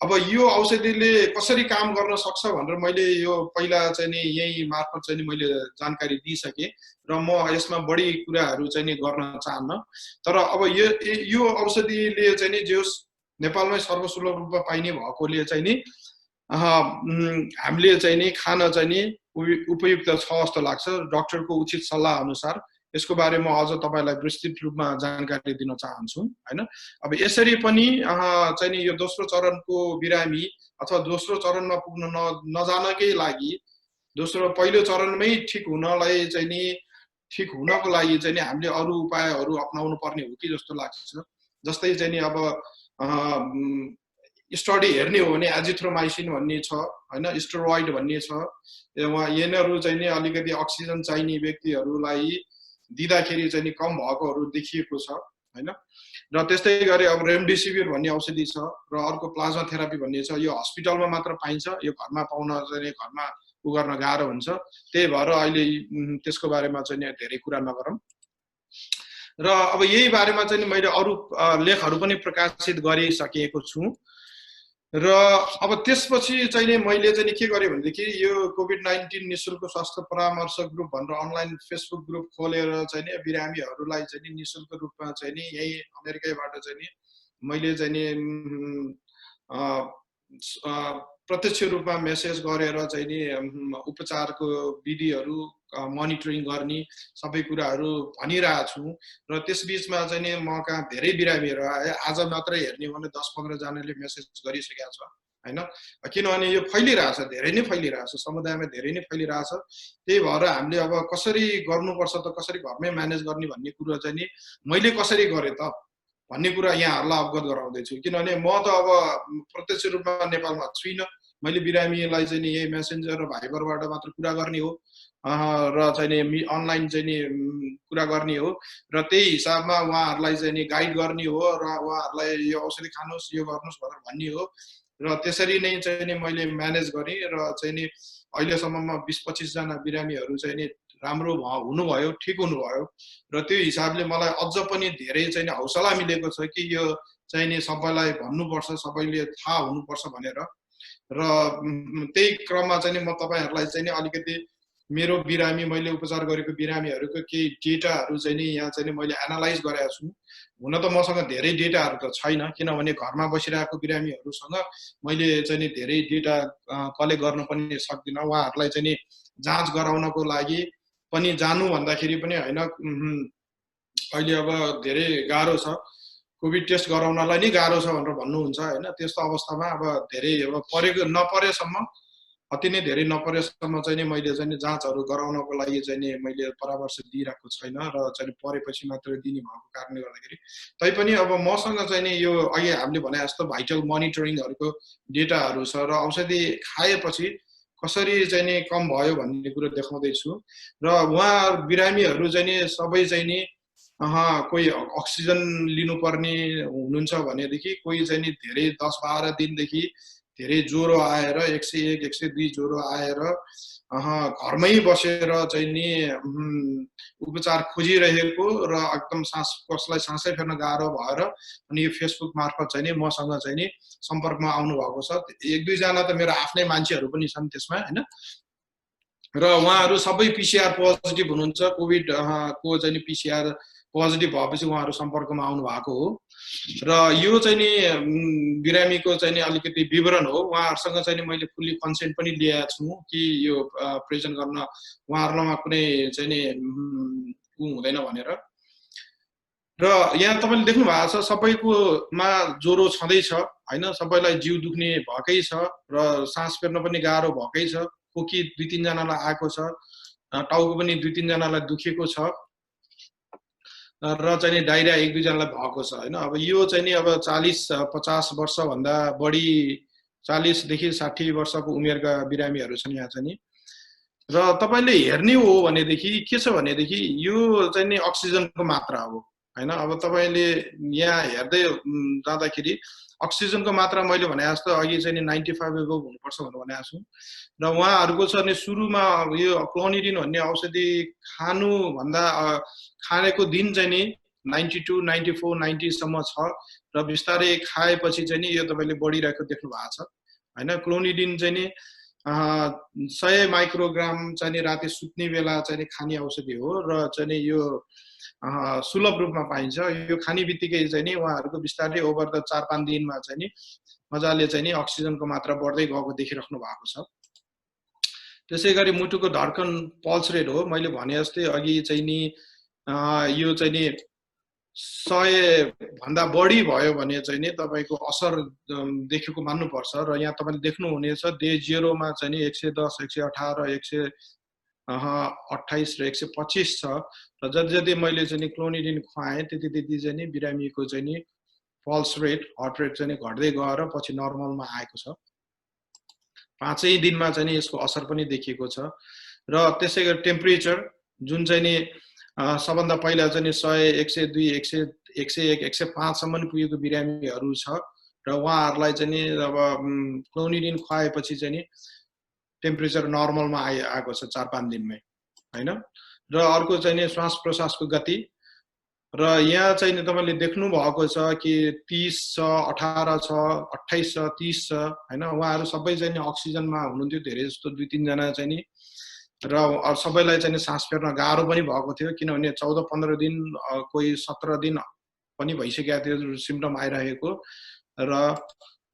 अब यो औषधिले कसरी काम गर्न सक्छ भनेर मैले यो पहिला चाहिँ नि यही मार्फत चाहिँ नि मैले जानकारी दिइसकेँ र म यसमा बढी कुराहरू चाहिँ नि गर्न चाहन्न। तर अब यो औषधिले चाहिँ नि जो नेपालमै सर्वसुलभ रूपमा पाइने भएकोले चाहिँ नि हामीले चाहिँ नि खान चाहिँ नि उपयुक्त छ जस्तो लाग्छ। डाक्टरको उचित सल्लाह अनुसार यसको बारेमा अझ तपाईलाई विस्तृत रूपमा जानकारी दिन चाहन्छु हैन। अब यसरी पनि चाहिँ नि यो दोस्रो चरणको बिरामी अथवा दोस्रो चरणमा पुग्न नजानकै लागि पहिलो चरणमै ठिक हुनलाई चाहिँ नि ठिक हुनको लागि चाहिँ नि हामीले अरु उपायहरू अपनाउनु पर्ने हो कि जस्तो लाग्छ। जस्तै चाहिँ नि अब स्टडी हेर्ने हो भने एजिथ्रोमाइसिन भन्ने छ हैन, स्टेरोइड भन्ने छ। यिनीहरू चाहिँ नि अलिकति अक्सिजन चाहिने व्यक्तिहरूलाई दिँदाखेरि चाहिँ नि कम भएकोहरू देखिएको छ हैन। र त्यस्तै गरी अब रेमडेसिभिर भन्ने औषधि छ र अर्को प्लाज्मा थेरापी भन्ने छ। यो हस्पिटलमा मात्र पाइन्छ, यो घरमा पाउन चाहिँ घरमा गर्न गाह्रो हुन्छ। त्यही भएर अहिले त्यसको बारेमा चाहिँ धेरै कुरा नगरौँ। र अब यही बारेमा चाहिँ मैले अरु लेखहरू पनि प्रकाशित गरिसकेको छु। र अब त्यसपछि चाहिँ नि मैले चाहिँ के गरेँ भनेदेखि यो कोभिड-19 निशुल्क स्वास्थ्य परामर्श ग्रुप भनेर अनलाइन फेसबुक ग्रुप खोलेर चाहिँ नि बिरामीहरूलाई चाहिँ नि निशुल्क रूपमा चाहिँ नि यही अमेरिकाबाट चाहिँ नि मैले चाहिँ नि प्रत्यक्ष रूपमा मेसेज गरेर चाहिँ नि उपचारको विधिहरू मोनिटरिङ गर्ने सबै कुराहरू भनिरहेको छु। र त्यसबीचमा चाहिँ नि म कहाँ धेरै बिरामीहरू आए। आज मात्रै हेर्ने भने 10-15 जनाले मेसेज गरिसकेका छ हैन। किनभने यो फैलिरहेछ, धेरै नै फैलिरहेछ, समुदायमा धेरै नै फैलिरहेछ। त्यही भएर हामीले अब कसरी गर्नुपर्छ त, कसरी घरमै म्यानेज गर्ने भन्ने कुरा चाहिँ नि मैले कसरी गरेँ त भन्ने कुरा यहाँहरूलाई अवगत गराउँदैछु। किनभने म त अब प्रत्यक्ष रूपमा नेपालमा छुइनँ। मैले बिरामीलाई चाहिँ नि यही मेसेन्जर र भाइबरबाट मात्र कुरा गर्ने हो र चाहिँ नि अनलाइन चाहिँ नि कुरा गर्ने हो र त्यही हिसाबमा उहाँहरूलाई चाहिँ नि गाइड गर्ने हो र उहाँहरूलाई यो औषधि खानुहोस्, यो गर्नुहोस् भनेर भन्ने हो। र त्यसरी नै चाहिँ नि मैले म्यानेज गरेँ र चाहिँ नि अहिलेसम्ममा 20-25 जना बिरामीहरू चाहिँ नि राम्रो हुनुभयो, ठिक हुनुभयो। र त्यो हिसाबले मलाई अझ पनि धेरै चाहिँ नि हौसला मिलेको छ कि यो चाहिँ नि सबैलाई भन्नुपर्छ, सबैले थाहा हुनुपर्छ भनेर। र त्यही क्रममा चाहिँ नि म तपाईहरुलाई चाहिँ नि अलिकति मेरो बिरामी, मैले उपचार गरेको बिरामीहरूको केही डेटाहरू चाहिँ नि यहाँ चाहिँ नि मैले एनालाइज गरेको छु। हुन त मसँग धेरै डेटाहरू त छैन, किनभने घरमा बसिरहेको बिरामीहरूसँग मैले चाहिँ नि धेरै डेटा कलेक्ट गर्न पनि सक्दिनँ। उहाँहरूलाई चाहिँ नि जाँच गराउनको लागि पनि जानु भन्दाखेरि पनि हैन, अहिले अब धेरै गाह्रो छ। कोभिड टेस्ट गराउनलाई नै गाह्रो छ भनेर भन्नुहुन्छ हैन। त्यस्तो अवस्थामा अब धेरै अब परेको नपरेसम्म, अति नै धेरै नपरेसम्म चाहिँ नि मैले चाहिँ नि जाँचहरू गराउनको लागि चाहिँ नि मैले परामर्श दिइरहेको छैन र चाहिँ परेपछि मात्र दिने भएको कारणले गर्दाखेरि। तैपनि अब मसँग चाहिँ नि यो अघि हामीले भने जस्तो भाइटल मोनिटरिङहरुको डेटाहरू छ र औषधि खाएपछि कसरी चाहिँ नि कम भयो भन्ने कुरा देखाउँदै छु। र उहाँ बिरामीहरू चाहिँ नि सबै चाहिँ नि कोही अक्सिजन लिनुपर्ने हुनुहुन्छ भनेदेखि, कोही चाहिँ नि धेरै 10-12 दिनदेखि धेरै ज्वरो आएर 101, 102 ज्वरो आएर घरमै बसेर चाहिँ नि उपचार खोजिरहेको र एकदम कसलाई सासै फेर्न गाह्रो भएर अनि यो फेसबुक मार्फत चाहिँ नि मसँग चाहिँ नि सम्पर्कमा आउनु भएको छ। 1-2 जना त मेरो आफ्नै मान्छेहरू पनि छन् त्यसमा हैन। र उहाँहरू सबै पीसीआर पोजिटिभ हुनुहुन्छ। कोभिड को चाहिँ नि पीसीआर पोजिटिभ भएपछि उहाँहरू सम्पर्कमा आउनु भएको हो। र यो चाहिँ नि बिरामीको चाहिँ नि अलिकति विवरण हो। उहाँहरूसँग चाहिँ नि मैले फुल्ली कन्सेन्ट पनि लिएको छु कि यो प्रेजेन्ट गर्न उहाँहरूलाई कुनै चाहिँ नि हुँदैन भनेर। र यहाँ तपाईले देख्नु भएको छ सबैकोमा ज्वरो छँदैछ हैन। सबैलाई जिउ दुख्ने भएकै छ र सास फेर्न पनि गाह्रो भएकै छ। खोकी 2-3 जनालाई आएको छ, टाउको पनि 2-3 जनालाई दुखेको छ र चाहिँ नि डायरिया 1-2 जनालाई भएको छ हैन। अब यो चाहिँ नि अब 40-50 वर्ष भन्दा बढी, 40 देखि 60 वर्षको उमेरका बिरामीहरू छन् यहाँ चाहिँ नि। र तपाईले हेर्ने हो भनेदेखि के छ भनेदेखि यो चाहिँ नि अक्सिजनको मात्रा हो हैन। अब तपाईले यहाँ हेर्दै जाँदाखेरि अक्सिजनको मात्रा मैले भने जस्तो अघि चाहिँ नि 95 एबोभ हुनुपर्छ भनेर भनेको छु र उहाँहरूको छ नि सुरुमा यो क्लोनिडिन भन्ने औषधि खानेको दिन चाहिँ नि 92 94 90 सम्म छ र बिस्तारै खाएपछि चाहिँ नि यो तपाईले बढिरहेको देख्नु भएको छ हैन क्लोनिडिन चाहिँ नि 100 माइक्रोग्राम चाहिँ नि राति सुत्ने बेला चाहिँ नि खाने औषधि हो र चाहिँ नि यो सुलभ रूपमा पाइन्छ यो खाने बित्तिकै चाहिँ नि उहाँहरूको बिस्तारै ओभर द 4-5 दिनमा चाहिँ नि मजाले चाहिँ नि अक्सिजनको मात्रा बढ्दै गएको देखिराख्नु भएको छ त्यसैगरी मुटुको धड्कन पल्स रेट हो मैले भने जस्तै अघि चाहिँ नि यो चाहिँ नि 100 भन्दा बढी भयो भने चाहिँ नि तपाईको असर देखेको मान्नुपर्छ र यहाँ तपाईले देख्नुहुनेछ डे 0 मा चाहिँ नि 110 118 128 र 125 छ र जति मैले चाहिँ नि क्लोनिडिन खुवाएँ त्यति चाहिँ नि बिरामीको चाहिँ नि पल्स रेट हार्ट रेट चाहिँ नि घट्दै गएर पछि नर्मलमा आएको छ 5 दिनमा चाहिँ नि यसको असर पनि देखिएको छ र त्यसैगरी टेम्परेचर जुन चाहिँ नि सबभन्दा पहिला चाहिँ नि 100 102 101 105 सम्म पुगेको बिरामीहरू छ र उहाँहरूलाई चाहिँ नि अब क्लोनिडिन खुवाएपछि चाहिँ नि टेम्परेचर नर्मलमा आएको छ 4-5 दिनमै हैन र अर्को चाहिँ नि श्वास प्रश्वासको गति र यहाँ चाहिँ नि तपाईले देख्नु भएको छ कि 30 छ 18 छ 28 छ 30 छ हैन उहाँहरू सबै चाहिँ नि अक्सिजनमा हुनुहुन्थ्यो धेरै जस्तो 2-3 जना चाहिँ नि र सबैलाई चाहिँ नि सास फेर्न गाह्रो पनि भएको थियो किनभने 14-15 दिन कोही 17 दिन पनि भइसकेको थियो सिम्पटम आइरहेको र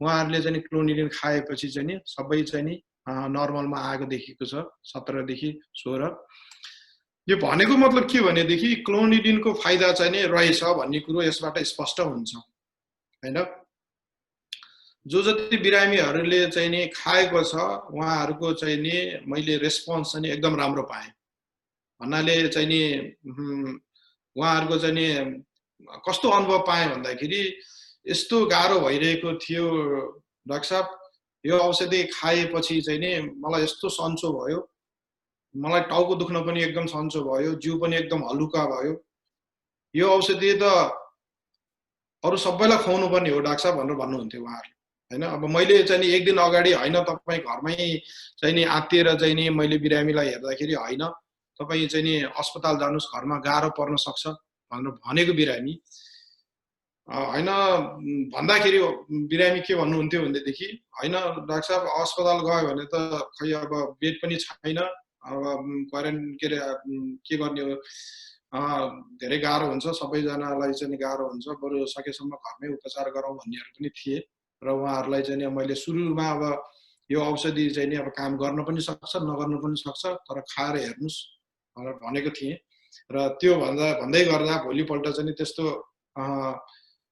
उहाँहरूले चाहिँ नि क्लोनिडिन खाएपछि चाहिँ नि सबै चाहिँ नि नर्मलमा आएको देखिएको छ 17 देखि 16 यो भनेको मतलब के भनेदेखि क्लोनिडिनको फाइदा चाहिँ नि रहेछ भन्ने कुरो यसबाट स्पष्ट हुन्छ हैन जो जति बिरामीहरूले चाहिँ नि खाएको छ उहाँहरूको चाहिँ नि मैले रेस्पोन्स चाहिँ एकदम राम्रो पाएँ भन्नाले चाहिँ नि उहाँहरूको चाहिँ नि कस्तो अनुभव पाएँ भन्दाखेरि यस्तो गाह्रो भइरहेको थियो डाक्टर साहब यो औषधि खाएपछि चाहिँ नि मलाई यस्तो सन्चो भयो मलाई टाउको दुख्न पनि एकदम सन्चो भयो जिउ पनि एकदम हलुका भयो यो औषधि त अरु सबैलाई खुवाउनु पर्ने हो डाक्टर साहब भनेर भन्नुहुन्थ्यो उहाँहरूले हैन अब मैले चाहिँ नि एक दिन अगाडि हैन तपाई घरमै चाहिँ नि आत्तिएर चाहिँ नि मैले बिरामीलाई हेर्दाखेरि हैन तपाई चाहिँ नि अस्पताल जानुस् घरमा गाह्रो पर्न सक्छ भनेर भनेको बिरामी हैन भन्दाखेरि बिरामी के भन्नुहुन्थ्यो भनेदेखि हैन डाक्टर साहब अस्पताल गयो भने त खै अब बेड पनि छैन अब क्वारेन्टाइन के गर्ने हो धेरै गाह्रो हुन्छ सबैजनालाई चाहिँ गाह्रो हुन्छ बरु सकेसम्म घरमै उपचार गरौँ भन्नेहरू पनि थिए र उहाँहरूलाई चाहिँ मैले सुरुमा अब यो औषधि चाहिँ नि अब काम गर्न पनि सक्छ नगर्न पनि सक्छ तर खाएर हेर्नुस् भनेर भनेको थिएँ र त्यो भन्दै गर्दा भोलिपल्ट चाहिँ त्यस्तो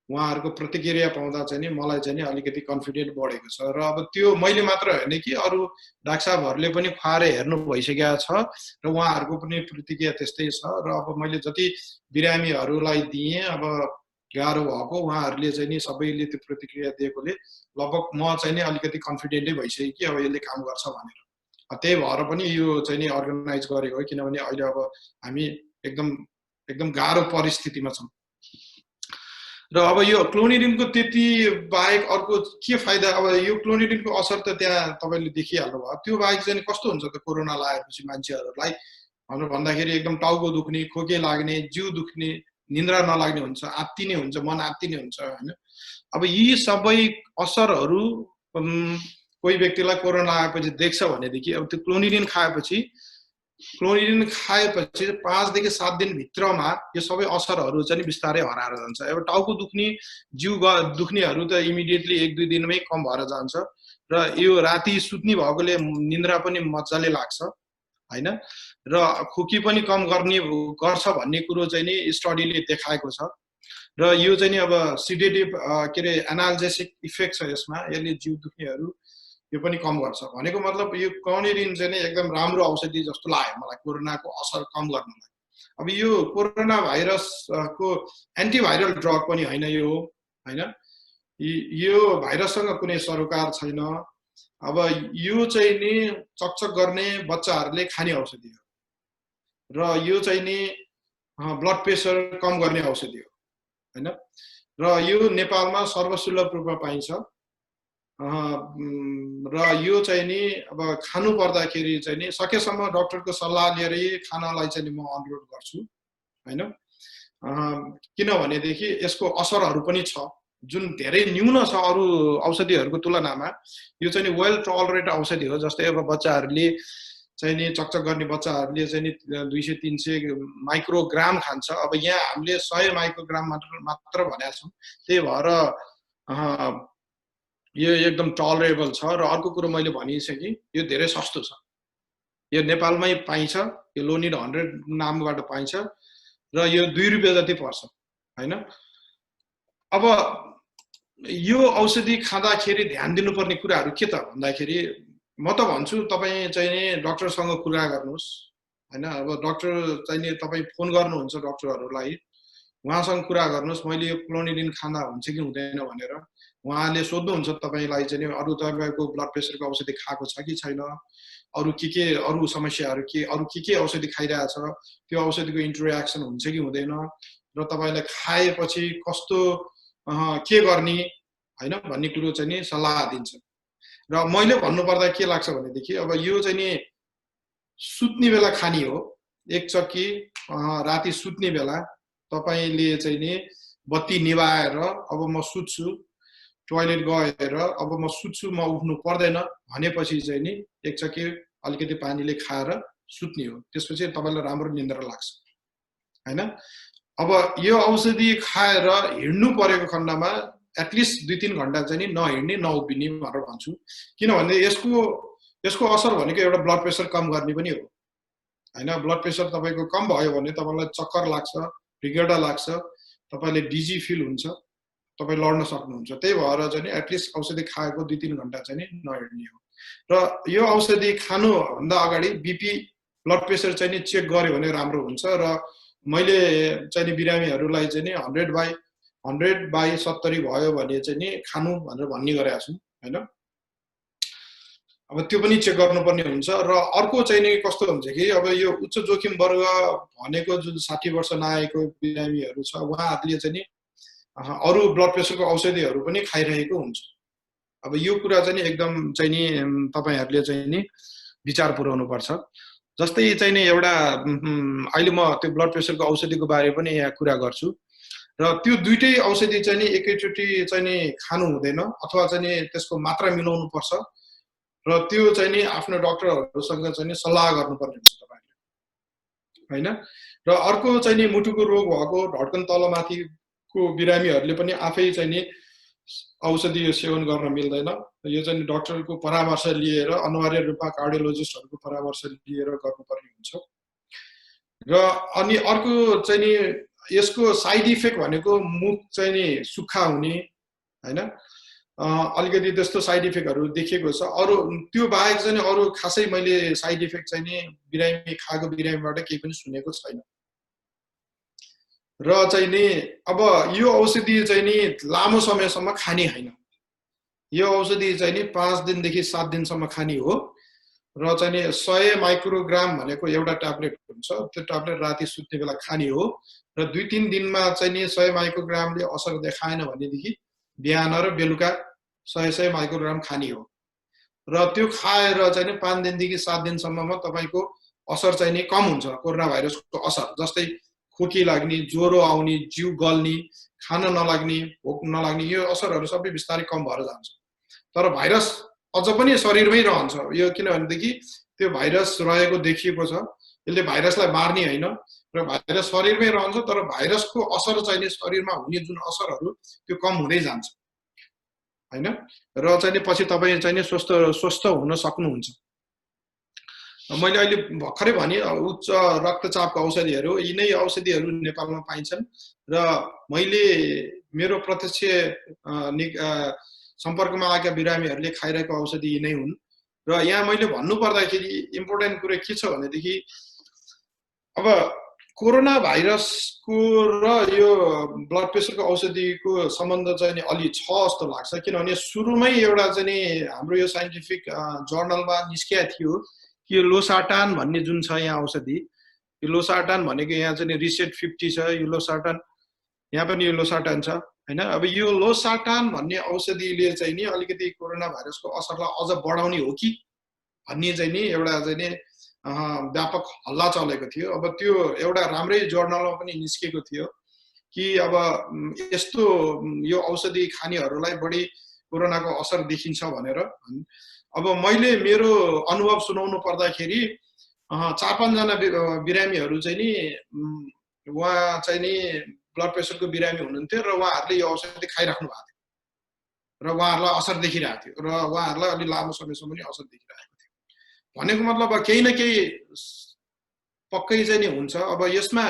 उहाँहरूको प्रतिक्रिया पाउँदा चाहिँ नि मलाई चाहिँ नि अलिकति कन्फिडेन्ट बढेको छ र अब त्यो मैले मात्र हैन कि अरु डाक्टर साहबहरुले पनि खुवाएर हेर्नु भइसकेको छ र उहाँहरूको पनि प्रतिक्रिया त्यस्तै छ र अब मैले जति बिरामीहरूलाई दिए अब गाह्रो भएको उहाँहरूले चाहिँ नि सबैले त्यो प्रतिक्रिया दिएकोले लगभग म चाहिँ नि अलिकति कन्फिडेन्टै भइसक्यो कि अब यसले काम गर्छ भनेर त्यही भएर पनि यो चाहिँ नि अर्गनाइज गरेको हो किनभने अहिले अब हामी एकदम गाह्रो परिस्थितिमा छौं र अब यो क्लोनिडिनको त्यति बाहेक अर्को के फाइदा अब यो क्लोनिडिनको असर त त्यहाँ तपाईले देखिहाल्नु भयो त्यो बाहेक चाहिँ कस्तो हुन्छ त कोरोना लागेपछि मान्छेहरुलाई भनेर भन्दाखेरि एकदम टाउको दुख्ने खोकी लाग्ने जिउ दुख्ने निन्द्रा नलाग्ने हुन्छ आत्तिने हुन्छ मन आत्तिने हुन्छ हैन अब यी सबै असरहरु कोही व्यक्तिलाई कोरोना आएपछि देख्छ भनेदेखि अब त्यो क्लोनिडिन खाएपछि 5 देखि 7 दिन भित्रमा यो सबै असरहरु चाहिँ बिस्तारै हराएर जान्छ अब टाउको दुख्ने जिउ दुख्नेहरु त इमिडिएटली 1-2 दिनमै कम भएर जान्छ र यो राति सुत्ने भएकोले निन्द्रा पनि मज्जाले लाग्छ हैन र खोकी पनि कम गर्छ भन्ने कुरो चाहिँ नि स्टडीले देखाएको छ र यो चाहिँ नि अब सिडेटिभ के रे एनाल्जेसिक इफेक्ट छ यसमा यसले जिउ दुख्नेहरु यो पनि कम गर्छ भनेको मतलब यो क्लोनिडिन चाहिँ नि एकदम राम्रो औषधि जस्तो लाग्यो मलाई कोरोनाको असर कम गर्नलाई अब यो कोरोना भाइरसको एन्टिभाइरल ड्रग पनि हैन यो हैन यो भाइरससँग कुनै सरोकार छैन अब यो चाहिँ नि चकचक गर्ने बच्चाहरुले खाने औषधि हो र यो चाहिँ नि ब्लड प्रेसर कम गर्ने औषधि हो हैन र यो नेपालमा सर्वसुलभ रूपमा पाइन्छ। र यो चाहिँ नि अब खानु पर्दाखेरि चाहिँ नि सकेसम्म डाक्टरको सल्लाह लिएरै खानलाई चाहिँ म अनुरोध गर्छु हैन। किनभनेदेखि यसको असरहरू पनि छ जुन धेरै न्यून छ अरू औषधिहरूको तुलनामा। यो चाहिँ नि वेल टलरेट औषधि हो। जस्तै अब बच्चाहरूले चाहिँ नि चकचक गर्ने बच्चाहरूले चाहिँ नि 200-300 माइक्रोग्राम खान्छ। अब यहाँ हामीले 100 माइक्रोग्राम मात्र भनेका छौँ। त्यही भएर यो एकदम टलरेबल छ। र अर्को कुरो मैले भनिसकेँ, यो धेरै सस्तो छ। यो नेपालमै पाइन्छ। यो लोनिड 100 नामबाट पाइन्छ र यो 2 रुपैयाँ जति पर्छ हैन। अब यो औषधि खाँदाखेरि ध्यान दिनुपर्ने कुराहरू के त भन्दाखेरि म त भन्छु तपाईँ चाहिँ नि डाक्टरसँग कुरा गर्नुहोस् हैन। अब डाक्टर चाहिँ नि तपाईँ फोन गर्नुहुन्छ डाक्टरहरूलाई, उहाँसँग कुरा गर्नुहोस् मैले यो क्लोनिडिन खाँदा हुन्छ कि हुँदैन भनेर। उहाँले सोध्नुहुन्छ तपाईलाई चाहिँ नि अरू तपाईँको ब्लड प्रेसरको औषधि खाएको छ कि छैन, अरू के अरू समस्याहरू के, अरू के औषधि खाइरहेछ, त्यो औषधिको इन्टरएक्सन हुन्छ कि हुँदैन, र तपाईलाई खाएपछि कस्तो के गर्ने हैन भन्ने कुरो चाहिँ नि सल्लाह दिन्छ। र मैले भन्नुपर्दा के लाग्छ भनेदेखि अब यो चाहिँ नि सुत्ने बेला खानी हो। एक चक्की राति सुत्ने बेला तपाईले चाहिँ नि बत्ती निभाएर अब म सुत्छु, टोयलेट गएर अब म सुत्छु, म उठ्नु पर्दैन भनेपछि चाहिँ नि एक चक्की अलिकति पानीले खाएर सुत्ने हो। त्यसपछि तपाईलाई राम्रो निन्द्रा लाग्छ हैन। अब यो औषधि खाएर हिँड्नु परेको खण्डमा एटलिस्ट 2-3 घण्टा चाहिँ नि नहिँड्ने नउभिने भनेर भन्छु। किनभने यसको असर भनेको एउटा ब्लड प्रेसर कम गर्ने पनि हो हैन। ब्लड प्रेसर तपाईको कम भयो भने तपाईलाई चक्कर लाग्छ, रिगेडा लाग्छ, तपाईले डिजी फिल हुन्छ, तपाई लड्न सक्नुहुन्छ। त्यही भएर चाहिँ नि एटलिस्ट औषधि खाएको 2-3 घण्टा चाहिँ नि नहिँड्ने हो। र यो औषधि खानु भन्दा अगाडि बीपी ब्लड प्रेसर चाहिँ नि चेक गर्यो भने राम्रो हुन्छ। र मैले चाहिँ नि बिरामीहरूलाई चाहिँ नि 100/70 भयो भने चाहिँ नि खानु भनेर भन्ने गरेका छु हैन। अब त्यो पनि चेक गर्नुपर्ने हुन्छ। र अर्को चाहिँ नि कस्तो हुन्छ कि अब यो उच्च जोखिम वर्ग भनेको जुन 60 वर्ष नआएको बिरामीहरू छ, उहाँहरूले चाहिँ नि अरू ब्लड प्रेसरको औषधिहरू पनि खाइरहेको हुन्छ। अब यो कुरा चाहिँ नि एकदम चाहिँ नि तपाईहरुले चाहिँ नि विचार पुर्याउनु पर्छ। जस्तै चाहिँ नि एउटा अहिले म त्यो ब्लड प्रेसरको औषधिको बारे पनि यहाँ कुरा गर्छु। र त्यो दुईटै औषधि चाहिँ नि एकैचोटी चाहिँ नि खानु हुँदैन अथवा चाहिँ नि त्यसको मात्रा मिलाउनु पर्छ। र त्यो चाहिँ नि आफ्नो डाक्टरहरुसँग चाहिँ नि सल्लाह गर्नुपर्ने हुन्छ तपाईहरुले हैन। र अर्को चाहिँ नि मुटुको रोग भएको, धड्कन तलमाथिको बिरामीहरुले पनि आफै चाहिँ नि औषधि सेवन गर्न मिल्दैन। यो चाहिँ डाक्टरको परामर्श लिएर अनिवार्य रूपमा कार्डियोलोजिस्टहरुको परामर्श लिएर गर्नुपर्ने हुन्छ। र अनि अर्को चाहिँ नि यसको साइड इफेक्ट भनेको मुख चाहिँ नि सुक्खा हुने हैन, अलिकति त्यस्तो साइड इफेक्टहरु देखिएको छ। अरु त्यो बाहेक चाहिँ अरु खासै मैले साइड इफेक्ट चाहिँ नि बिरामी खाएको बिरामीबाट केही पनि सुनेको छैन। र चाहिँ नि अब यो औषधि चाहिँ नि लामो समयसम्म खाने हैन। यो औषधि चाहिँ नि 5 दिनदेखि 7 दिनसम्म खाने हो। र चाहिँ नि 100 माइक्रोग्राम भनेको एउटा ट्याब्लेट हुन्छ। त्यो ट्याब्लेट राति सुत्ने बेला खाने हो। र 2-3 दिनमा चाहिँ नि 100 माइक्रोग्रामले असर देखाएन भनेदेखि बिहान र बेलुका 100 माइक्रोग्राम खाने हो। र त्यो खाएर चाहिँ नि 5 दिनदेखि 7 दिनसम्ममा तपाईको असर चाहिँ नि कम हुन्छ। कोरोना भाइरसको असर जस्तै खोकी लाग्ने, ज्वरो आउने, जिउ गल्ने, खान नलाग्ने, भोक नलाग्ने, यो असरहरु सबै बिस्तारै कम भएर जान्छ। तर भाइरस अझ पनि शरीरमै रहन्छ। यो किनभनेदेखि त्यो भाइरस रहेको देखिएको छ। यसले भाइरसलाई मार्ने हैन र भाइरस शरीरमै रहन्छ। तर भाइरसको असर चाहिँ नि शरीरमा हुने जुन असरहरु त्यो कम हुँदै जान्छ हैन। र चाहिँ नि पछि तपाई चाहिँ नि स्वस्थ हुन सक्नुहुन्छ। मैले अहिले भर्खरै भने उच्च रक्तचापको औषधिहरू, यिनै औषधिहरू नेपालमा पाइन्छन्। र मैले मेरो प्रत्यक्ष सम्पर्कमा आएका बिरामीहरूले खाइरहेको औषधि यिनै हुन्। र यहाँ मैले भन्नु पर्दाखेरि इम्पोर्टेन्ट कुरा के छ भनेदेखि अब कोरोना भाइरसको र यो ब्लड प्रेसरको औषधिको सम्बन्ध चाहिँ नि अलि छ जस्तो लाग्छ। किनभने सुरुमै एउटा चाहिँ नि हाम्रो यो साइन्टिफिक जर्नलमा निस्किया थियो कि यो लोसार्टान भन्ने जुन छ यहाँ औषधि, यो लोसार्टान भनेको यहाँ चाहिँ नि रिसेट 50 छ। यो लोसार्टान यहाँ पनि यो लोसार्टान छ। हैन। अब यो लोसार्टान भन्ने औषधिले चाहिँ नि अलिकति कोरोना भाइरसको असरलाई अझ बढाउने हो कि भन्ने चाहिँ नि एउटा चाहिँ नि व्यापक हल्ला चलेको थियो। अब त्यो एउटा राम्रै जर्नलमा पनि निस्केको थियो कि अब यस्तो यो औषधि खानेहरूलाई बढी कोरोनाको असर देखिन्छ भनेर। अब मैले मेरो अनुभव सुनाउनु पर्दाखेरि 4-5 जना बिरामीहरू चाहिँ नि उहाँ चाहिँ नि ब्लड प्रेसरको बिरामी हुनुहुन्थ्यो र उहाँहरूले यो औषधि खाइराख्नु भएको थियो र उहाँहरूलाई असर देखिरहेको थियो र उहाँहरूलाई अलि लामो समयसम्म पनि असर देखिरहेको थियो। भनेको मतलब केही न केही पक्कै चाहिँ नि हुन्छ। अब यसमा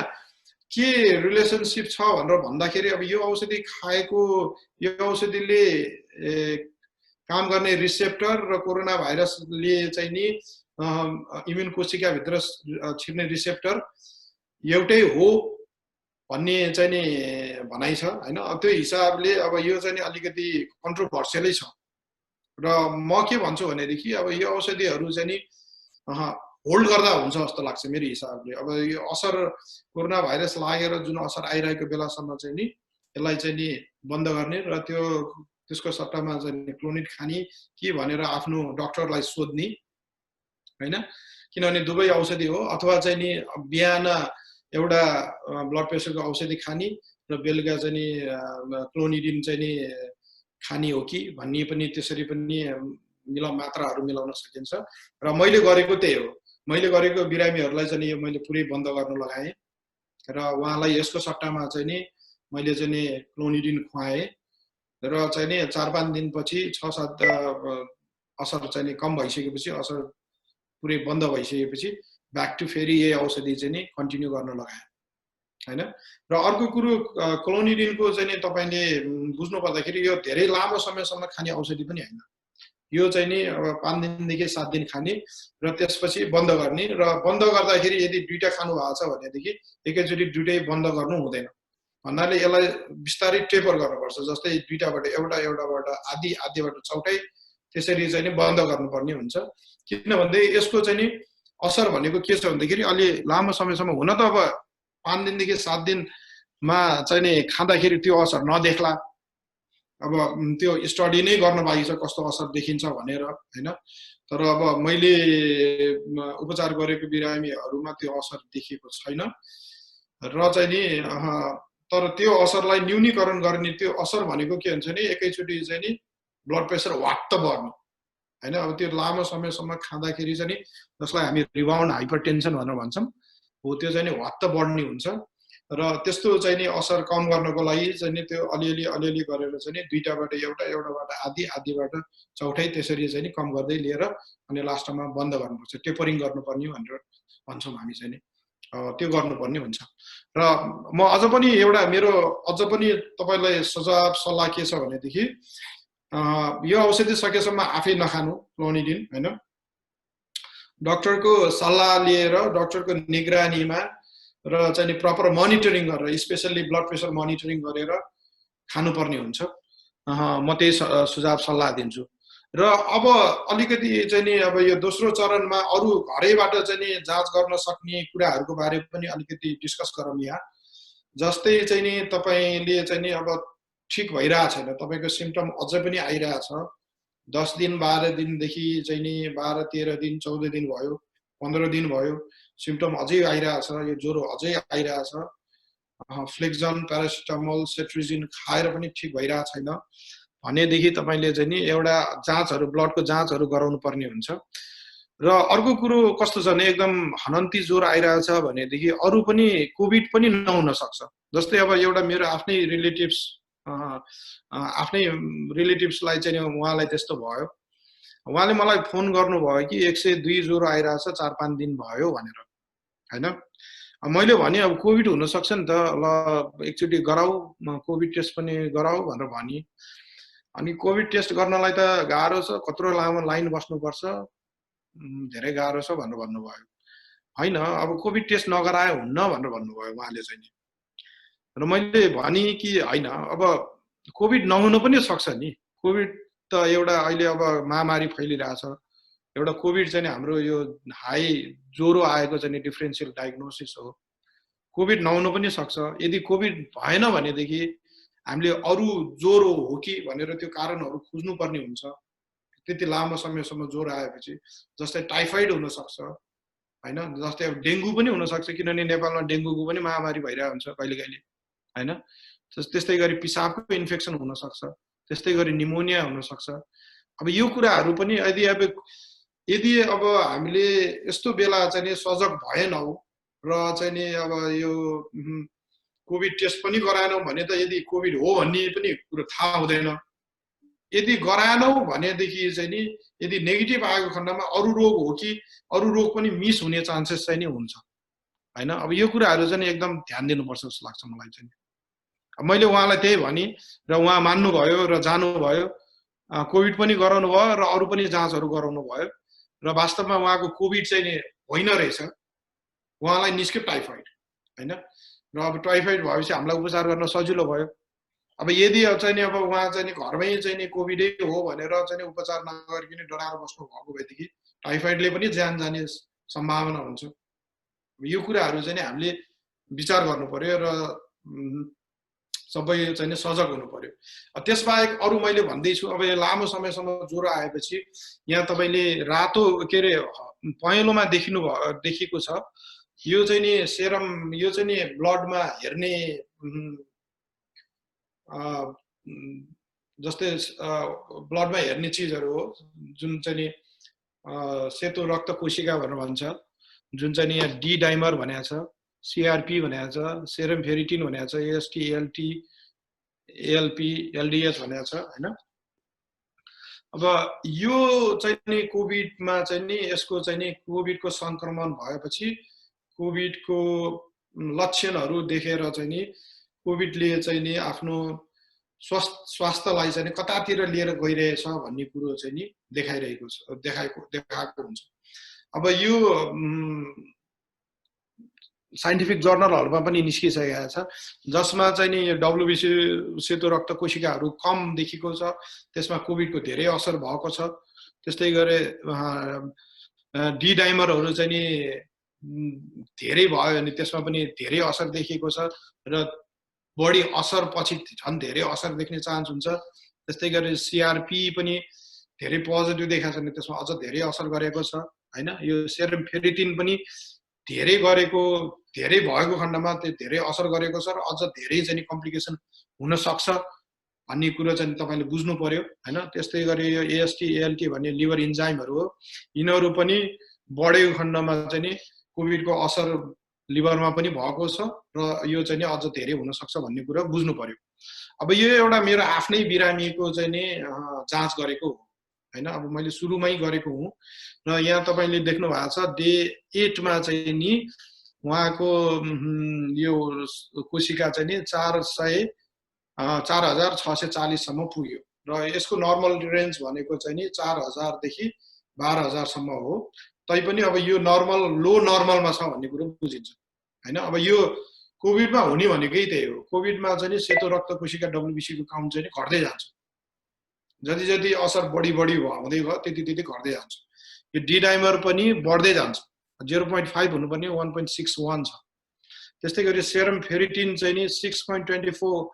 के रिलेसनसिप छ भनेर भन्दाखेरि अब यो औषधि खाएको यो औषधिले काम गर्ने रिसेप्टर र कोरोना भाइरसले चाहिँ नि इम्युन कोशिकाभित्र छिर्ने रिसेप्टर एउटै हो भन्ने चाहिँ नि भनाइ छ हैन। त्यो हिसाबले अब यो चाहिँ नि अलिकति कन्ट्रोभर्सियलै छ र म के भन्छु भनेदेखि अब यो औषधिहरू चाहिँ नि होल्ड गर्दा हुन्छ जस्तो लाग्छ मेरो हिसाबले। अब यो असर कोरोना भाइरस लागेर जुन असर आइरहेको बेलासम्म चाहिँ नि यसलाई चाहिँ नि बन्द गर्ने र त्यसको सट्टामा चाहिँ नि क्लोनिड खाने कि भनेर आफ्नो डाक्टरलाई सोध्ने हैन। किनभने दुवै औषधि हो। अथवा चाहिँ नि बिहान एउटा ब्लड प्रेसरको औषधि खाने र बेलुका चाहिँ नि क्लोनिडिन चाहिँ नि खाने हो कि भन्ने पनि त्यसरी पनि मात्राहरू मिलाउन सकिन्छ। र मैले गरेको त्यही हो। मैले गरेको बिरामीहरूलाई चाहिँ नि मैले पुरै बन्द गर्न लगाएँ र उहाँलाई यसको सट्टामा चाहिँ नि मैले चाहिँ नि क्लोनिडिन खुवाएँ र चाहिँ नि 4-5 दिनपछि 6-7 असर चाहिँ नि कम भइसकेपछि असर पुरै बन्द भइसकेपछि ब्याक टु फेरि यही औषधि चाहिँ नि कन्टिन्यू गर्न लगाएँ हैन। र अर्को कुरो क्लोनिडिनको चाहिँ नि तपाईले बुझ्नु पर्दाखेरि यो धेरै लामो समयसम्म खाने औषधि पनि हैन। यो चाहिँ नि अब 5 दिनदेखि 7 दिन खाने र त्यसपछि बन्द गर्ने र बन्द गर्दाखेरि यदि दुईटा खानु भएको छ भनेदेखि एकैचोटि दुईटै बन्द गर्नु हुँदैन। भन्नाले यसलाई बिस्तारै टेपर गर्नुपर्छ। जस्तै दुईटाबाट एउटाबाट आधीबाट चौथाइ त्यसरी चाहिँ नि बन्द गर्नुपर्ने हुन्छ। किनभने यसको चाहिँ नि असर भनेको के छ भन्दाखेरि अलि लामो समयसम्म हुन त अब 5 दिनदेखि 7 दिनमा चाहिँ नि खाँदाखेरि त्यो असर नदेख्ला। अब त्यो स्टडी नै गर्न बाँकी छ कस्तो असर देखिन्छ भनेर हैन। तर अब मैले उपचार गरेको बिरामीहरूमा त्यो असर देखिएको छैन र चाहिँ नि तर त्यो असरलाई न्यूनीकरण गर्ने त्यो असर भनेको के हुन्छ नि एकैचोटि चाहिँ नि ब्लड प्रेसर वाट्ट बढ्नु हैन। अब त्यो लामो समयसम्म खाँदाखेरि चाहिँ नि जसलाई हामी रिबाउन्ड हाइपरटेन्सन भनेर भन्छौँ हो त्यो चाहिँ नि वाट्ट बढ्ने हुन्छ र त्यस्तो चाहिँ नि असर कम गर्नको लागि चाहिँ नि त्यो अलिअलि गरेर चाहिँ नि दुईटाबाट एउटाबाट आधीबाट चौथाइ त्यसरी चाहिँ नि कम गर्दै लिएर अनि लास्टमा बन्द गर्नुपर्छ। टेपरिङ गर्नुपर्ने भनेर भन्छौँ हामी चाहिँ नि त्यो गर्नुपर्ने हुन्छ। र म अझ पनि एउटा मेरो अझ पनि तपाईलाई सुझाव सल्लाह के छ भनेदेखि यो औषधि सकेसम्म आफै नखानु क्लोनिडिन हैन। डाक्टरको सल्लाह लिएर डाक्टरको निगरानीमा र चाहिँ नि प्रपर मोनिटरिङ गरेर स्पेशली ब्लड प्रेसर मोनिटरिङ गरेर खानुपर्ने हुन्छ। म त्यही सुझाव सल्लाह दिन्छु। र अब अलिकति चाहिँ नि अब यो दोस्रो चरणमा अरु घरैबाट चाहिँ नि जाँच गर्न सक्ने कुराहरूको बारे पनि अलिकति डिस्कस गरौँ यहाँ। जस्तै चाहिँ नि तपाईले चाहिँ नि अब ठीक भइरहेको छैन, तपाईको सिम्पटम अझै पनि आइरहेछ, 10 दिन 12 दिनदेखि चाहिँ नि 12-13 दिन 14 दिन भयो, 15 दिन भयो, सिम्पटम अझै आइरहेछ, यो ज्वरो अझै आइरहेछ, फ्लेक्जन प्यारासिटामोल सेट्रिजिन खाएर पनि ठीक भइरहेको छैन भनेदेखि तपाईले चाहिँ नि एउटा जाँचहरु ब्लडको जाँचहरु गराउनु पर्ने हुन्छ। र अर्को कुरो कस्तो छ भने एकदम हनन्ती ज्वरो आइरहेछ भनेदेखि अरु पनि कोभिड पनि नहुन सक्छ। जस्तै अब एउटा मेरो आफ्नै रिलेटिभ्सलाई चाहिँ उहाँलाई त्यस्तो भयो, उहाँले मलाई फोन गर्नुभयो कि 102 ज्वरो आइरहेछ 4-5 दिन भयो भनेर हैन। मैले भने अब कोभिड हुन सक्छ नि त, ल एकचोटी गराऊ, कोभिड टेस्ट पनि गराऊ भनेर भनी। अनि कोभिड टेस्ट गर्नलाई त गाह्रो छ, कत्रो लामो लाइन बस्नुपर्छ, धेरै गाह्रो छ भनेर भन्नुभयो। हैन अब कोभिड टेस्ट नगराए हुन्न भनेर भन्नुभयो उहाँले चाहिँ नि। र मैले भने कि हैन अब कोभिड नहुन पनि सक्छ नि, कोभिड त एउटा अहिले अब महामारी फैलिरहेछ। एउटा कोभिड चाहिँ नि हाम्रो यो हाई ज्वरो आएको चाहिँ नि डिफरेन्शियल डायग्नोसिस हो। कोभिड नहुन पनि सक्छ। यदि कोभिड भएन भनेदेखि हामीले अरू ज्वरो हो कि भनेर त्यो कारणहरू खोज्नुपर्ने हुन्छ। त्यति लामो समयसम्म ज्वरो आएपछि जस्तै टाइफाइड हुनसक्छ होइन, जस्तै अब डेङ्गु पनि हुनसक्छ, किनभने नेपालमा डेङ्गुको पनि महामारी भइरहेको हुन्छ कहिले कहिले होइन। त्यस्तै गरी पिसाबको इन्फेक्सन हुनसक्छ, त्यस्तै गरी निमोनिया हुनसक्छ। अब यो कुराहरू पनि यदि अब हामीले यस्तो बेला चाहिँ सजग भएनौँ र चाहिँ नि अब यो कोभिड टेस्ट पनि गराएनौँ भने त यदि कोभिड हो भन्ने पनि कुरो थाहा हुँदैन। यदि गराएनौँ भनेदेखि चाहिँ नि यदि नेगेटिभ आएको खण्डमा अरू रोग हो कि अरू रोग पनि मिस हुने चान्सेस चाहिँ नि हुन्छ होइन। अब यो कुराहरू चाहिँ एकदम ध्यान दिनुपर्छ जस्तो लाग्छ मलाई चाहिँ। मैले उहाँलाई त्यही भने र उहाँ मान्नुभयो र जानुभयो, कोभिड पनि गराउनु भयो र अरू पनि जाँचहरू गराउनु भयो र वास्तवमा उहाँको कोभिड चाहिँ नि होइन रहेछ, उहाँलाई निस्क्यो टाइफाइड होइन। र अब टाइफाइड भएपछि हामीलाई उपचार गर्न सजिलो भयो। अब यदि चाहिँ नि अब उहाँ चाहिँ नि घरमै चाहिँ नि कोभिडै हो भनेर चाहिँ उपचार नगरिकन डराएर बस्नु भएको भएदेखि टाइफाइडले पनि ज्यान जाने सम्भावना हुन्छ। यो कुराहरू चाहिँ हामीले विचार गर्नु पर्यो र सबै चाहिँ सजग हुनु पर्यो। त्यसबाहेक अरू मैले भन्दैछु, अब यो लामो समयसम्म ज्वरो आएपछि यहाँ तपाईँले रातो के अरे पहेँलोमा देखिएको छ, यो चाहिँ नि सेरम, यो चाहिँ नि ब्लडमा हेर्ने जस्तै ब्लडमा हेर्ने चिजहरू हो, जुन चाहिँ नि सेतो रक्त कोशिका भनेर भन्छ, जुन चाहिँ नि यहाँ डी डाइमर भनेको छ, सीआरपी भनेको छ, सेरम फेरिटिन भनेको छ, एएसटी, एएलटी, एएलपी, एलडिएच भनेको छ होइन। अब यो चाहिँ नि कोभिडमा चाहिँ नि यसको चाहिँ नि कोभिडको सङ्क्रमण भएपछि कोभिडको लक्षणहरू देखेर चाहिँ नि कोभिडले चाहिँ नि आफ्नो स्वास्थ्यलाई चाहिँ कतातिर लिएर गइरहेछ भन्ने कुरो चाहिँ नि देखाएको हुन्छ। अब यो साइन्टिफिक जर्नलहरूमा पनि निस्किसकेको छ, जसमा चाहिँ नि डब्लुबिसी सेतो रक्त कोशिकाहरू कम देखिएको छ, त्यसमा कोभिडको धेरै असर भएको छ। त्यस्तै गरी डी डाइमरहरू चाहिँ नि धेरै भयो भने त्यसमा पनि धेरै असर देखिएको छ र बढी असर पछि झन् धेरै असर देख्ने चान्स हुन्छ। त्यस्तै गरी सीआरपी पनि धेरै पोजिटिभ देखाएको छ भने त्यसमा अझ धेरै असर गरेको छ होइन। यो सेरम फेरिटिन पनि धेरै भएको खण्डमा त्यो धेरै असर गरेको छ र अझ धेरै चाहिँ कम्प्लिकेसन हुन सक्छ भन्ने कुरो चाहिँ तपाईले बुझ्नु पर्यो हैन। त्यस्तै गरी यो एएसटी एएलटी भन्ने लिभर इन्जाइमहरु हो, यिनीहरु पनि बढेको खण्डमा चाहिँ नि कोभिडको असर लिभरमा पनि भएको छ र यो चाहिँ नि अझ धेरै हुन सक्छ भन्ने कुरा बुझ्नु पर्यो। अब यो एउटा मेरो आफ्नै बिरामीको चाहिँ नि जाँच गरेको हो हैन। अब मैले सुरुमै गरेको हुँ र यहाँ तपाईले देख्नु भएको छ डे 8 मा चाहिँ नि उहाँको यो कोशिका चाहिँ नि 4640 सम्म पुग्यो र यसको नर्मल रेन्ज भनेको चाहिँ नि 4000 देखि 12000 सम्म हो। तैपनि अब यो नर्मल लो नर्मलमा छ भन्ने कुरो बुझिन्छ हैन। अब यो कोभिडमा हुने भनेकै त्यही हो। कोभिडमा चाहिँ नि सेतो रक्त कोशिका डब्ल्युबीसी को काउन्ट चाहिँ घट्दै जान्छ। जति जति असर बढी हुँदै गयो त्यति त्यति घट्दै जान्छ। यो डी डाइमर पनि बढ्दै जान्छ, 0.5 हुनुपर्ने 1.61 छ। त्यस्तै गरी सेरम फेरिटिन चाहिँ नि 6.24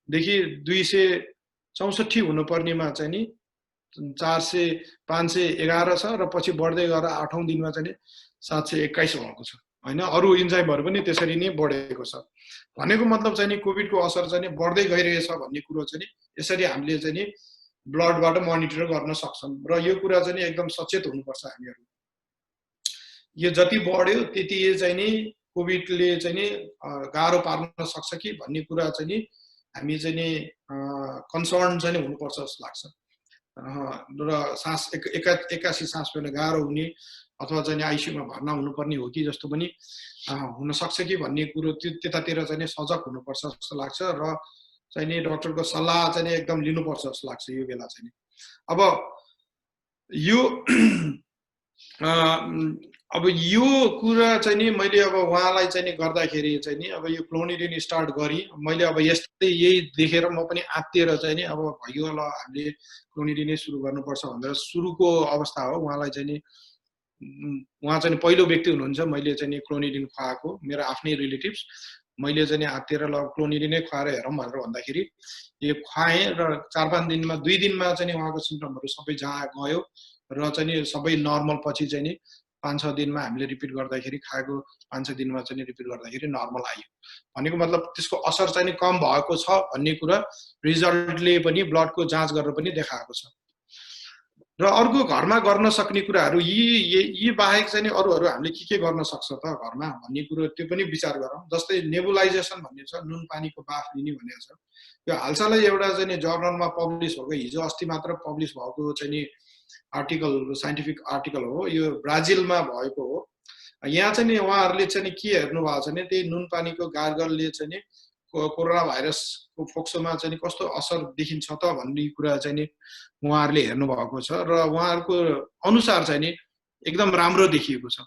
देखि 264 हुनुपर्नेमा चाहिँ नि 511 छ र पछि बढ्दै गएर 8औं दिनमा चाहिँ नि 721 भएको छ हैन। अरु इन्जाइमहरु पनि त्यसरी नै बढेको छ। भनेको मतलब चाहिँ नि कोभिडको असर चाहिँ नि बढ्दै गइरहेछ भन्ने कुरो चाहिँ नि यसरी हामीले चाहिँ नि ब्लडबाट मोनिटर गर्न सक्छौं र यो कुरा चाहिँ नि एकदम सचेत हुनुपर्छ हामीहरु। यो जति बढ्यो त्यति चाहिँ नि कोभिडले चाहिँ नि गाह्रो पार्न सक्छ कि भन्ने कुरा चाहिँ नि हामी चाहिँ नि कन्सर्न चाहिँ नि हुनुपर्छ जस्तो लाग्छ। र सास एकासी सास फेर्न गाह्रो हुने अथवा चाहिँ आइसीयूमा भर्ना हुनुपर्ने हो कि जस्तो पनि हुन सक्छ कि भन्ने कुरो त्यतातिर चाहिँ नि सजग हुनुपर्छ जस्तो लाग्छ र चाहिँ नि डाक्टरको सल्लाह चाहिँ नि एकदम लिनुपर्छ जस्तो लाग्छ यो बेला चाहिँ नि। अब यो कुरा चाहिँ नि मैले अब उहाँलाई चाहिँ नि गर्दाखेरि चाहिँ नि अब यो क्लोनिडिन स्टार्ट गरी मैले अब यस्तै यही देखेर म पनि आत्तिएर चाहिँ नि अब भयो ल हामीले क्लोनिडिनै सुरु गर्नुपर्छ भनेर सुरुको अवस्था हो। उहाँलाई चाहिँ नि उहाँ चाहिँ पहिलो व्यक्ति हुनुहुन्छ मैले चाहिँ नि क्लोनिडिन खुवाएको, मेरो आफ्नै रिलेटिभ्स मैले चाहिँ हाततिर ल क्लोनिडी नै खुवाएर हेरौँ भनेर भन्दाखेरि यो खुवाएँ र 4-5 दिनमा 2 दिनमा चाहिँ उहाँको सिम्पटमहरू सबै गयो र चाहिँ सबै नर्मल पछि चाहिँ 5-6 दिनमा हामीले रिपिट गर्दाखेरि खाएको 5-6 दिनमा चाहिँ रिपिट गर्दाखेरि नर्मल आयो भनेको मतलब त्यसको असर चाहिँ कम भएको छ भन्ने कुरा रिजल्टले पनि ब्लडको जाँच गरेर पनि देखाएको छ र अर्को घरमा गर्न सक्ने कुराहरू यी बाहेक चाहिँ अरूहरू हामीले के गर्न सक्छ त घरमा भन्ने कुरो त्यो पनि विचार गरौँ जस्तै नेबुलाइजेसन भन्ने छ नुन पानीको बाफ लिने भनेको छ यो हालसालै एउटा चाहिँ जर्नलमा पब्लिस भएको हिजो अस्ति मात्र पब्लिस भएको चाहिँ आर्टिकल साइन्टिफिक आर्टिकल हो यो ब्राजिलमा भएको हो यहाँ चाहिँ उहाँहरूले चाहिँ के हेर्नु भएको छ भने त्यही नुन पानीको गार्गलले चाहिँ कोरोना भाइरसको फोक्सोमा चाहिँ कस्तो असर देखिन्छ त भन्ने कुरा चाहिँ उहाँहरूले हेर्नु भएको छ र उहाँहरूको अनुसार चाहिँ एकदम राम्रो देखिएको छ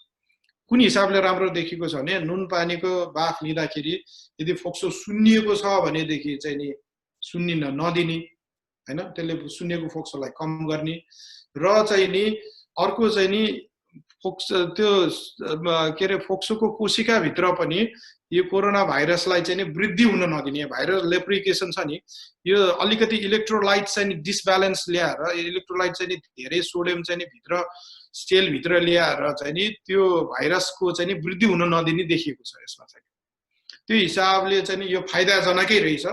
कुन हिसाबले राम्रो देखिएको छ भने नुन पानीको बाफ लिँदाखेरि यदि फोक्सो सुन्निएको छ भनेदेखि चाहिँ नि सुन्निन नदिने हैन त्यसले सुन्निएको फोक्सोलाई कम गर्ने र चाहिँ नि अर्को चाहिँ नि फोक्स त्यो के रे फोक्सोको कोशिका भित्र पनि यो कोरोना भाइरसलाई चाहिँ वृद्धि हुन नदिने भाइरल लेप्रिकेसन छ नि यो अलिकति इलेक्ट्रोलाइट चाहिँ डिसब्यालेन्स ल्याएर इलेक्ट्रोलाइट चाहिँ धेरै सोडियम चाहिँ भित्र सेल भित्र ल्याएर चाहिँ नि त्यो भाइरसको चाहिँ वृद्धि हुन नदिने देखिएको छ यसमा चाहिँ त्यो हिसाबले चाहिँ यो फाइदाजनकै रहेछ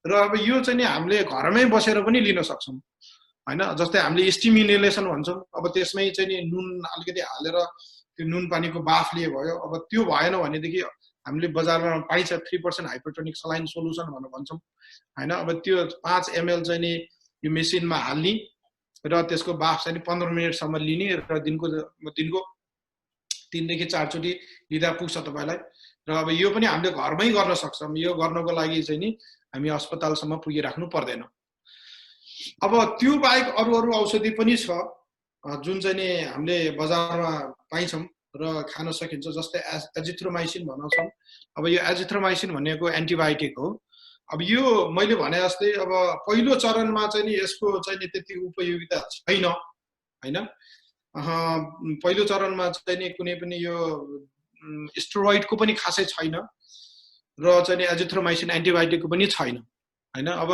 र अब यो चाहिँ हामीले घरमै बसेर पनि लिन सक्छौं हैन जस्तै हामीले स्टिम इनहेलेसन भन्छौं अब त्यसमै चाहिँ नुन अलिकति हालेर त्यो नुन पानीको बाफ लिए भयो अब त्यो भएन भनेदेखि हामीले बजारमा पाइन्छ 3% हाइपरटोनिक सलाइन सोलुसन भनेर भन्छौं हैन अब त्यो 5 ml चाहिँ यो मेसिनमा हाल्ने र त्यसको बाफ चाहिँ 15 मिनेटसम्म लिने र दिनको 3 देखि 4 चोटी लिँदा पुग्छ तपाईलाई र अब यो पनि हामीले घरमै गर्न सक्छौं यो गर्नको लागि चाहिँ नि हामी अस्पतालसम्म पुगिराख्नु पर्दैन अब त्यो बाहेक अरु औषधि पनि छ जुन चाहिँ नि हामीले बजारमा पाइन्छौं र खान सकिन्छ जस्तै एजिथ्रोमाइसिन भन्छौं अब यो एजिथ्रोमाइसिन भनेको एन्टिबायोटिक हो अब यो मैले भने जस्तै अब पहिलो चरणमा चाहिँ नि यसको चाहिँ नि त्यति उपयोगिता छैन हैन पहिलो चरणमा चाहिँ नि कुनै पनि यो स्टेरोइडको पनि खासै छैन र चाहिँ नि एजिथ्रोमाइसिन एन्टिबायोटिकको पनि छैन हैन अब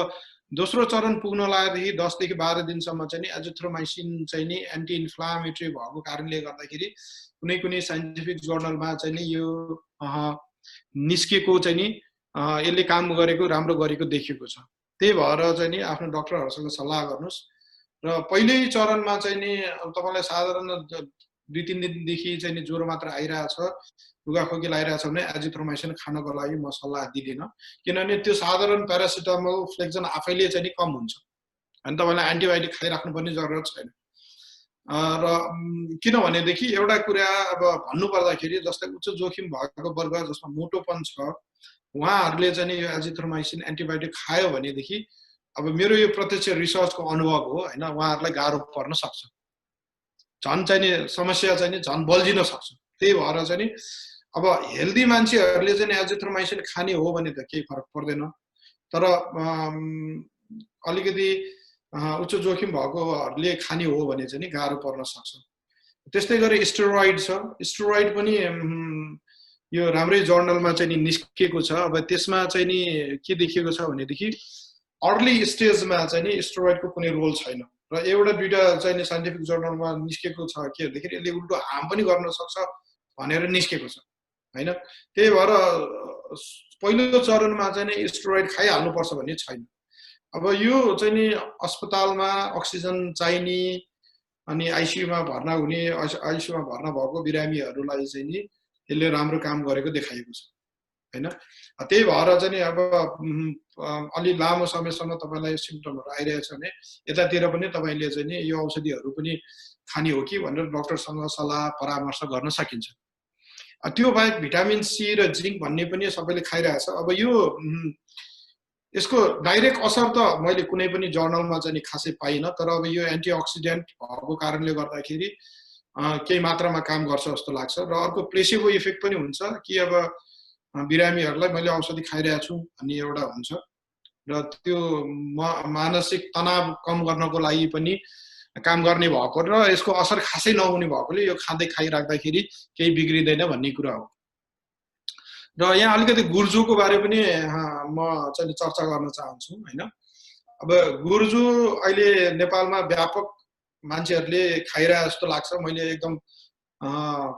दोस्रो चरण पुग्न लागेदेखि 10 देखि 12 दिनसम्म चाहिँ नि एजिथ्रोमाइसिन चाहिँ नि एन्टी इन्फ्लामेटरी भएको कारणले गर्दाखेरि कुनै साइन्टिफिक जर्नलमा चाहिँ नि यो निस्केको चाहिँ नि यसले काम गरेको राम्रो गरेको देखिएको छ त्यही भएर चाहिँ नि आफ्नो डाक्टरहरुसँग सल्लाह गर्नुस् र पहिलै चरणमा चाहिँ नि तपाईलाई साधारण 2-3 दिनदेखि चाहिँ नि ज्वरो मात्र आइराछ रुगाखोकी लागिरहेछ भने एजिथ्रोमाइसिन खानको लागि म सल्लाह दिदिन किनभने त्यो साधारण प्यारासिटामोल फ्लेक्जन आफैले चाहिँ नि कम हुन्छ अनि तपाईलाई एन्टिबायोटिक खाइराख्नु पर्ने जरुरत छैन र किनभनेदेखि एउटा कुरा अब भन्नु पर्दाखेरि जस्तै उच्च जोखिम भएको वर्ग जसमा मोटोपन छ उहाँहरुले चाहिँ यो एजिथ्रोमाइसिन एन्टिबायोटिक खायो भनेदेखि अब मेरो यो प्रत्यक्ष रिसर्चको अनुभव हो हैन उहाँहरुलाई गाह्रो पर्न सक्छ झन् चाहिँ नि समस्या चाहिँ नि झन् बल्झिन सक्छ त्यही भएर चाहिँ नि अब हेल्दी मान्छेहरुले चाहिँ एजिथ्रोमाइसिन खाने हो भने त केही फरक पर्दैन तर अलिकति उच्च जोखिम भएकोहरुले खाने हो भने चाहिँ नि गाह्रो पर्न सक्छ त्यस्तै गरी स्टेरोइड छ स्टेरोइड पनि यो राम्रै जर्नलमा चाहिँ नि निस्केको छ अब त्यसमा चाहिँ नि के देखिएको छ भनेदेखि अर्ली स्टेजमा चाहिँ नि स्टेरोइडको कुनै रोल छैन र एउटा दुईटा चाहिँ नि साइन्टिफिक जर्नलमा निस्केको छ के भन्दाखेरि यसले उल्टो हार्म पनि गर्न सक्छ भनेर निस्केको छ हैन त्यही भएर पहिलो चरणमा चाहिँ नि स्टेरोइड खाइहाल्नु पर्छ भन्ने छैन अब यो चाहिँ नि अस्पतालमा अक्सिजन चाहिने अनि आइसियुमा भर्ना हुने आइसियुमा भर्ना भएको बिरामीहरुलाई चाहिँ नि यसले राम्रो काम गरेको देखाइएको छ हैन त्यही भएर चाहिँ नि अब अलि लामो समयसम्म तपाईलाई सिम्पटमहरु आइरहेछ भने यतातिर पनि तपाईले चाहिँ नि यो औषधिहरु पनि खाने हो कि भनेर डाक्टरसँग सल्लाह परामर्श गर्न सकिन्छ त्यो बाहेक भिटामिन सी र जिंक भन्ने पनि सबैले खाइरहेछ अब यो यसको डाइरेक्ट असर त मैले कुनै पनि जर्नलमा चाहिँ नि खासै पाइन तर अब यो एन्टिअक्सिडेन्ट भएको कारणले गर्दाखेरि केही मात्रामा काम गर्छ जस्तो लाग्छ र अर्को प्लेसिबो इफेक्ट पनि हुन्छ कि अब बिरामीहरुलाई मैले औषधि खाइरहेको छु भन्ने एउटा हुन्छ र त्यो मानसिक तनाव कम गर्नको लागि पनि काम गर्ने भएको र यसको असर खासै नहुने भएकोले यो खाँदै खाइराख्दाखेरि केही बिग्रिदैन भन्ने कुरा हो र यहाँ अलिकति गुर्जुको बारे पनि म चाहिँ चर्चा गर्न चाहन्छु हैन। अब गुर्जु अहिले नेपालमा व्यापक मान्छेहरूले खाइरहेको जस्तो लाग्छ। मैले एकदम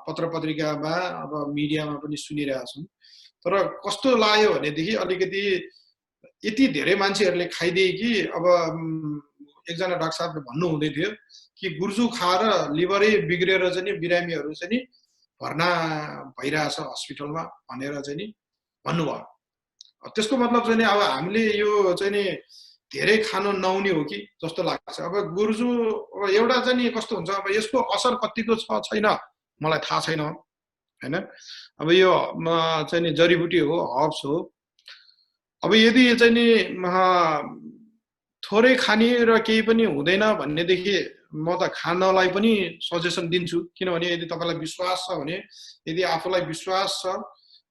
पत्र पत्रिकामा अब मिडियामा पनि सुनिरहेको छु। तर कस्तो लाग्यो भनेदेखि अलिकति यति धेरै मान्छेहरूले खाइदिए कि अब एकजना डाक्टर साहबले भन्नु हुँदै थियो कि गुर्जु खाएर लिभरै बिग्रेर चाहिँ नि बिरामीहरू चाहिँ नि भर्ना भइरहेछ हस्पिटलमा भनेर चाहिँ नि भन्नुभयो। त्यसको मतलब चाहिँ नि अब हामीले यो चाहिँ नि धेरै खानु नहुने हो कि जस्तो लाग्छ। अब गुर्जु अब एउटा चाहिँ नि कस्तो हुन्छ, अब यसको असर कतिको छ छैन मलाई थाहा छैन हैन। अब यो चाहिँ नि जडीबुटी हो, हर्ब्स हो। अब यदि चाहिँ नि थोरै खाने र केही पनि हुँदैन भन्नेदेखि म त खानलाई पनि सजेसन दिन्छु। किनभने यदि तपाईँलाई विश्वास छ भने, यदि आफूलाई विश्वास छ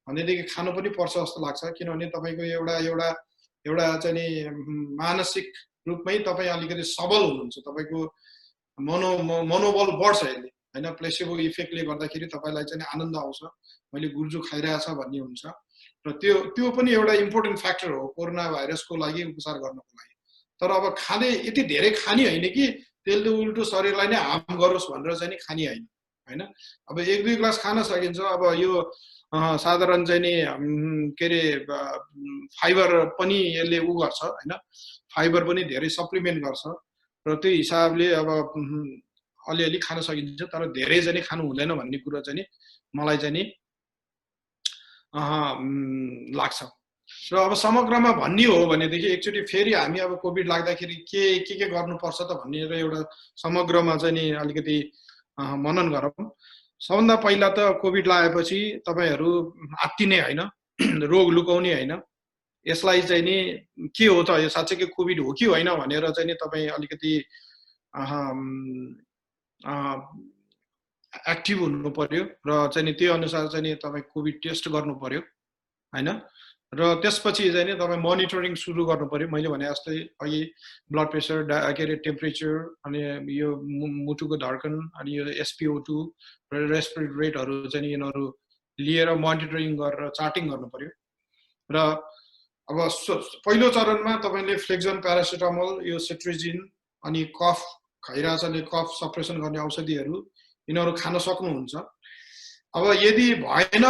भनेदेखि खानु पनि पर्छ जस्तो लाग्छ। किनभने तपाईँको एउटा चाहिँ नि मानसिक रूपमै तपाईँ अलिकति सबल हुनुहुन्छ, तपाईँको मनोबल बढ्छ यसले हैन। प्लेसेबो इफेक्टले गर्दाखेरि तपाईँलाई चाहिँ आनन्द आउँछ, मैले गुर्जु खाइरहेछ भन्ने हुन्छ। र त्यो पनि एउटा इम्पोर्टेन्ट फ्याक्टर हो कोरोना भाइरसको लागि उपचार गर्नको लागि। तर अब खाँदै यति धेरै खाने होइन कि त्यसले उल्टो शरीरलाई नै हार्म गरोस् भनेर चाहिँ नि खाने होइन हैन। अब 1-2 ग्लास खान सकिन्छ। अब यो साधारण चाहिँ नि के अरे फाइबर पनि यसले उ गर्छ हैन, फाइबर पनि धेरै सप्लिमेन्ट गर्छ र त्यो हिसाबले अब अलिअलि खान सकिन्छ। तर धेरै चाहिँ नि खानु हुँदैन भन्ने कुरा चाहिँ नि मलाई चाहिँ नि लाग्छ। र अब समग्रमा भन्ने हो भनेदेखि एकचोटि फेरि हामी अब कोभिड लाग्दाखेरि के गर्नुपर्छ त भनेर एउटा समग्रमा चाहिँ नि अलिकति मनन गरौँ। सबभन्दा पहिला त कोभिड लागेपछि तपाईँहरू आत्तिने होइन, रोग लुकाउने होइन, यसलाई चाहिँ नि के हो त, यो साँच्चै कोभिड हो कि होइन भनेर चाहिँ नि तपाईँ अलिकति एक्टिभ हुनु पर्यो र चाहिँ नि त्यो अनुसार चाहिँ नि तपाईँ कोभिड टेस्ट गर्नु पर्यो हैन। र त्यसपछि चाहिँ नि तपाईँ मोनिटरिङ सुरु गर्नु पर्यो। मैले भने जस्तै अघि ब्लड प्रेसर, के अरे टेम्परेचर, अनि यो मुटुको धड्कन, अनि यो SpO2 र रेस्पिरेटरी रेटहरू चाहिँ नि यिनीहरू लिएर मोनिटरिङ गरेर चार्टिङ गर्नु पर्यो। र अब पहिलो चरणमा तपाईँले फ्लेक्जन, प्यारासिटामोल, यो सेट्रिजिन, अनि कफ खाइरहेछ भने कफ सप्रेसन गर्ने औषधिहरू यिनीहरू खान सक्नुहुन्छ। अब यदि भएन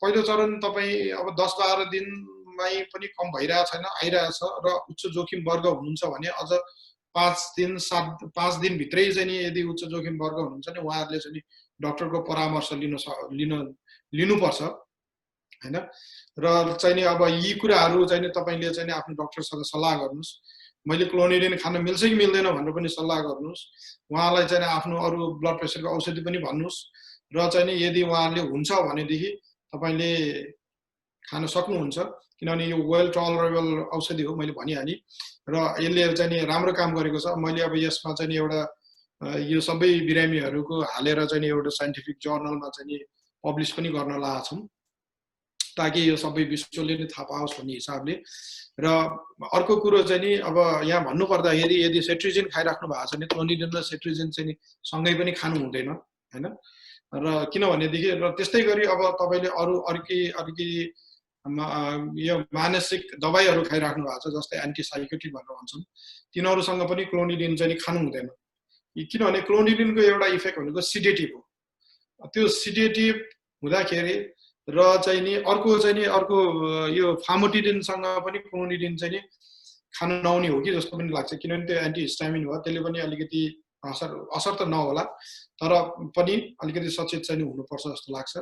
पहिलो चरण तपाईँ अब 10-12 दिनमै पनि कम भइरहेको छैन, आइरहेछ र उच्च जोखिम वर्ग हुनुहुन्छ भने अझ 5 दिनभित्रै चाहिँ नि यदि उच्च जोखिम वर्ग हुनुहुन्छ भने उहाँहरूले चाहिँ नि डाक्टरको परामर्श लिनुपर्छ हैन। र चाहिँ नि अब यी कुराहरू चाहिँ नि तपाईँले चाहिँ नि आफ्नो डाक्टरसँग सल्लाह गर्नुहोस्। मैले क्लोनिडिन खान मिल्छ कि मिल्दैन भनेर पनि सल्लाह गर्नुहोस्। उहाँलाई चाहिँ आफ्नो अरू ब्लड प्रेसरको औषधि पनि भन्नुहोस्। र चाहिँ नि यदि उहाँले हुन्छ भनेदेखि तपाईँले खान सक्नुहुन्छ। किनभने यो वेल टलरेबल औषधि हो, मैले भनिहालेँ र यसले चाहिँ नि राम्रो काम गरेको छ। मैले अब यसमा चाहिँ नि एउटा यो सबै बिरामीहरूको हालेर चाहिँ नि एउटा साइन्टिफिक जर्नलमा चाहिँ नि पब्लिस पनि गर्न लागेको छौँ, ताकि यो सबै विश्वले नै थाहा पाओस् भन्ने हिसाबले। र अर्को कुरो चाहिँ नि अब यहाँ भन्नुपर्दाखेरि यदि सेट्रिजिन खाइराख्नु भएको छ भने क्लोनिडिन र सेट्रिजिन चाहिँ नि सँगै पनि खानु हुँदैन हैन। र किनभनेदेखि र त्यस्तै गरी अब तपाईँले अर्की यो मानसिक दबाईहरू खाइराख्नु भएको छ, जस्तै एन्टिसाइकोटिक भनेर भन्छौँ, तिनीहरूसँग पनि क्लोनिडिन चाहिँ नि खानु हुँदैन। किनभने क्लोनिडिनको एउटा इफेक्ट भनेको सिडेटिभ हो। त्यो सिडेटिभ हुँदाखेरि र चाहिँ नि अर्को यो फार्मोटिडिनसँग पनि क्लोनिडिन चाहिँ नि खानु नहुने हो कि जस्तो पनि लाग्छ। किनभने त्यो एन्टिहिस्टामिन हो, त्यसले पनि अलिकति असर त नहोला, तर पनि अलिकति सचेत चाहिँ हुनुपर्छ जस्तो लाग्छ।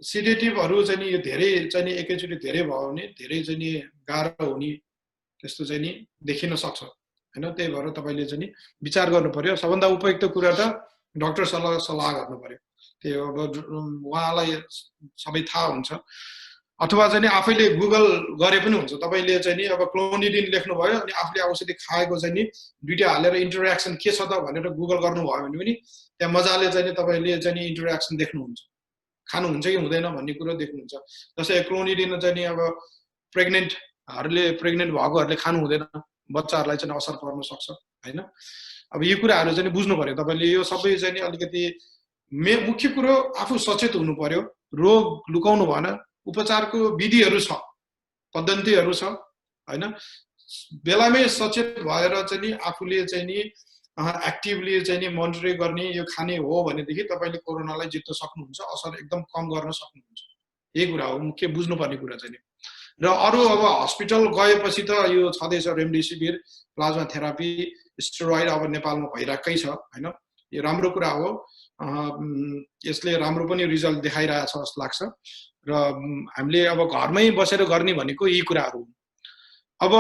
सिडेटिभहरू चाहिँ नि यो धेरै चाहिँ नि एकैचोटि धेरै भयो भने धेरै चाहिँ नि गाह्रो हुने त्यस्तो चाहिँ नि देखिन सक्छ हैन। त्यही भएर तपाईँले चाहिँ नि विचार गर्नु पर्यो। सबभन्दा उपयुक्त कुरा त डाक्टरसँग सल्लाह गर्नु पर्यो। त्यो अब उहाँलाई सबै थाहा हुन्छ, अथवा चाहिँ नि आफैले गुगल गरे पनि हुन्छ। तपाईँले चाहिँ नि अब क्लोनिडिन लेख्नुभयो अनि आफूले औषधि खाएको चाहिँ नि दुईटा हालेर इन्टरेक्सन के छ त भनेर गुगल गर्नुभयो भने पनि त्यहाँ मजाले चाहिँ नि तपाईँले चाहिँ नि इन्टरेक्सन देख्नुहुन्छ, खानुहुन्छ कि हुँदैन भन्ने कुरो देख्नुहुन्छ। जस्तै क्लोनिडिन चाहिँ नि अब प्रेग्नेन्ट भएकोहरूले खानु हुँदैन, बच्चाहरूलाई चाहिँ असर पर्न सक्छ हैन। अब यो कुराहरू चाहिँ बुझ्नु पर्यो तपाईँले। यो सबै चाहिँ नि अलिकति मुख्य कुरो आफू सचेत हुनु पर्यो। रोग लुकाउनु भएन, उपचारको विधिहरू छ, पद्धतिहरू छ हैन। बेलामै सचेत भएर चाहिँ नि आफूले चाहिँ नि एक्टिभली चाहिँ नि मोनिटरिङ गर्ने यो खाने हो भनेदेखि तपाईले कोरोनालाई जित्न सक्नुहुन्छ, असर एकदम कम गर्न सक्नुहुन्छ। यही कुरा हो मुख्य बुझ्नुपर्ने कुरा चाहिँ नि। र अरू अब हस्पिटल गएपछि त यो छँदैछ रेमडेसिभिर, प्लाज्मा थेरापी, स्टेरोइड अब नेपालमा भइरहेकै छ हैन। यो राम्रो कुरा हो, यसले राम्रो पनि रिजल्ट देखाइरहेछ जस्तो लाग्छ। र हामीले अब घरमै बसेर गर्ने भनेको यी कुराहरू हुन्। अब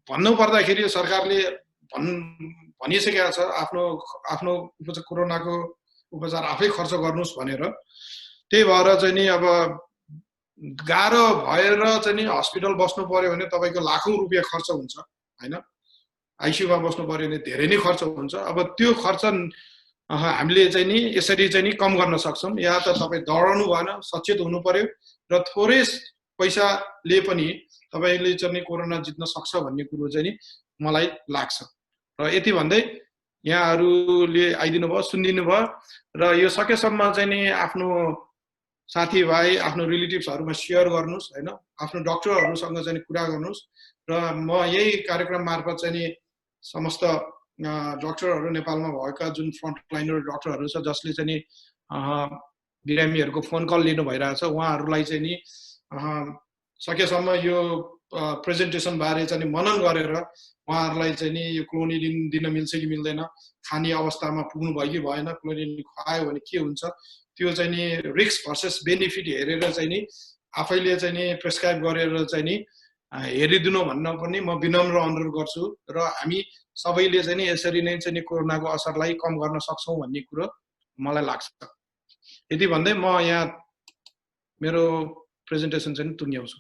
भन्नु पर्दाखेरि सरकारले भनिसकेको छ आफ्नो कोरोनाको उपचार आफै खर्च गर्नुस् भनेर। त्यही भएर चाहिँ नि अब गाह्रो भएर चाहिँ नि हस्पिटल बस्नु पर्यो भने तपाईको लाखौं रुपैयाँ खर्च हुन्छ हैन। आइसियुमा बस्नु पर्यो भने धेरै नै खर्च हुन्छ। अब त्यो खर्च हामीले चाहिँ नि यसरी चाहिँ नि कम गर्न सक्छौं। या त तपाई दौडनु भएन, सचेत हुनु पर्यो र थोरै पैसाले पनि तपाईले चाहिँ कोरोना जित्न सक्छ भन्ने कुरो चाहिँ नि मलाई लाग्छ। र यति भन्दै यहाँहरूले आइदिनु भयो, सुनिदिनु भयो र यो सकेसम्म चाहिँ नि आफ्नो साथीभाइ, आफ्नो रिलेटिभ्सहरुमा शेयर गर्नुस् हैन। आफ्नो डाक्टरहरुसँग चाहिँ कुरा गर्नुस् र म यही कार्यक्रम मार्फत चाहिँ नि समस्त डाक्टरहरु नेपालमा भएका जुन फ्रन्टलाइनर डाक्टरहरु छ जसले चाहिँ नि बिरामीहरुको फोन कल लिनु भइरहेछ, उहाँहरुलाई चाहिँ नि सकेसम्म यो प्रेजेन्टेसन बारे चाहिँ नि मनन गरेर उहाँहरुलाई चाहिँ नि यो क्लोनिडिन दिन मिल्छ कि मिल्दैन, खाने अवस्थामा पुग्नु भयो कि भएन, क्लोनिडिन खुवायो भने के हुन्छ, त्यो चाहिँ नि रिस्क भर्सेस बेनिफिट हेरेर चाहिँ नि आफैले चाहिँ नि प्रेस्क्राइब गरेर चाहिँ नि हेरिदिनु भन्न पनि म विनम्र अनुरोध गर्छु। र हामी सबैले चाहिँ नि यसरी नै चाहिँ नि कोरोनाको असरलाई कम गर्न सक्छौं भन्ने कुरो मलाई लाग्छ। यति भन्दै म यहाँ मेरो प्रेजेन्टेसन चाहिँ टुङ्ग्याउँछु।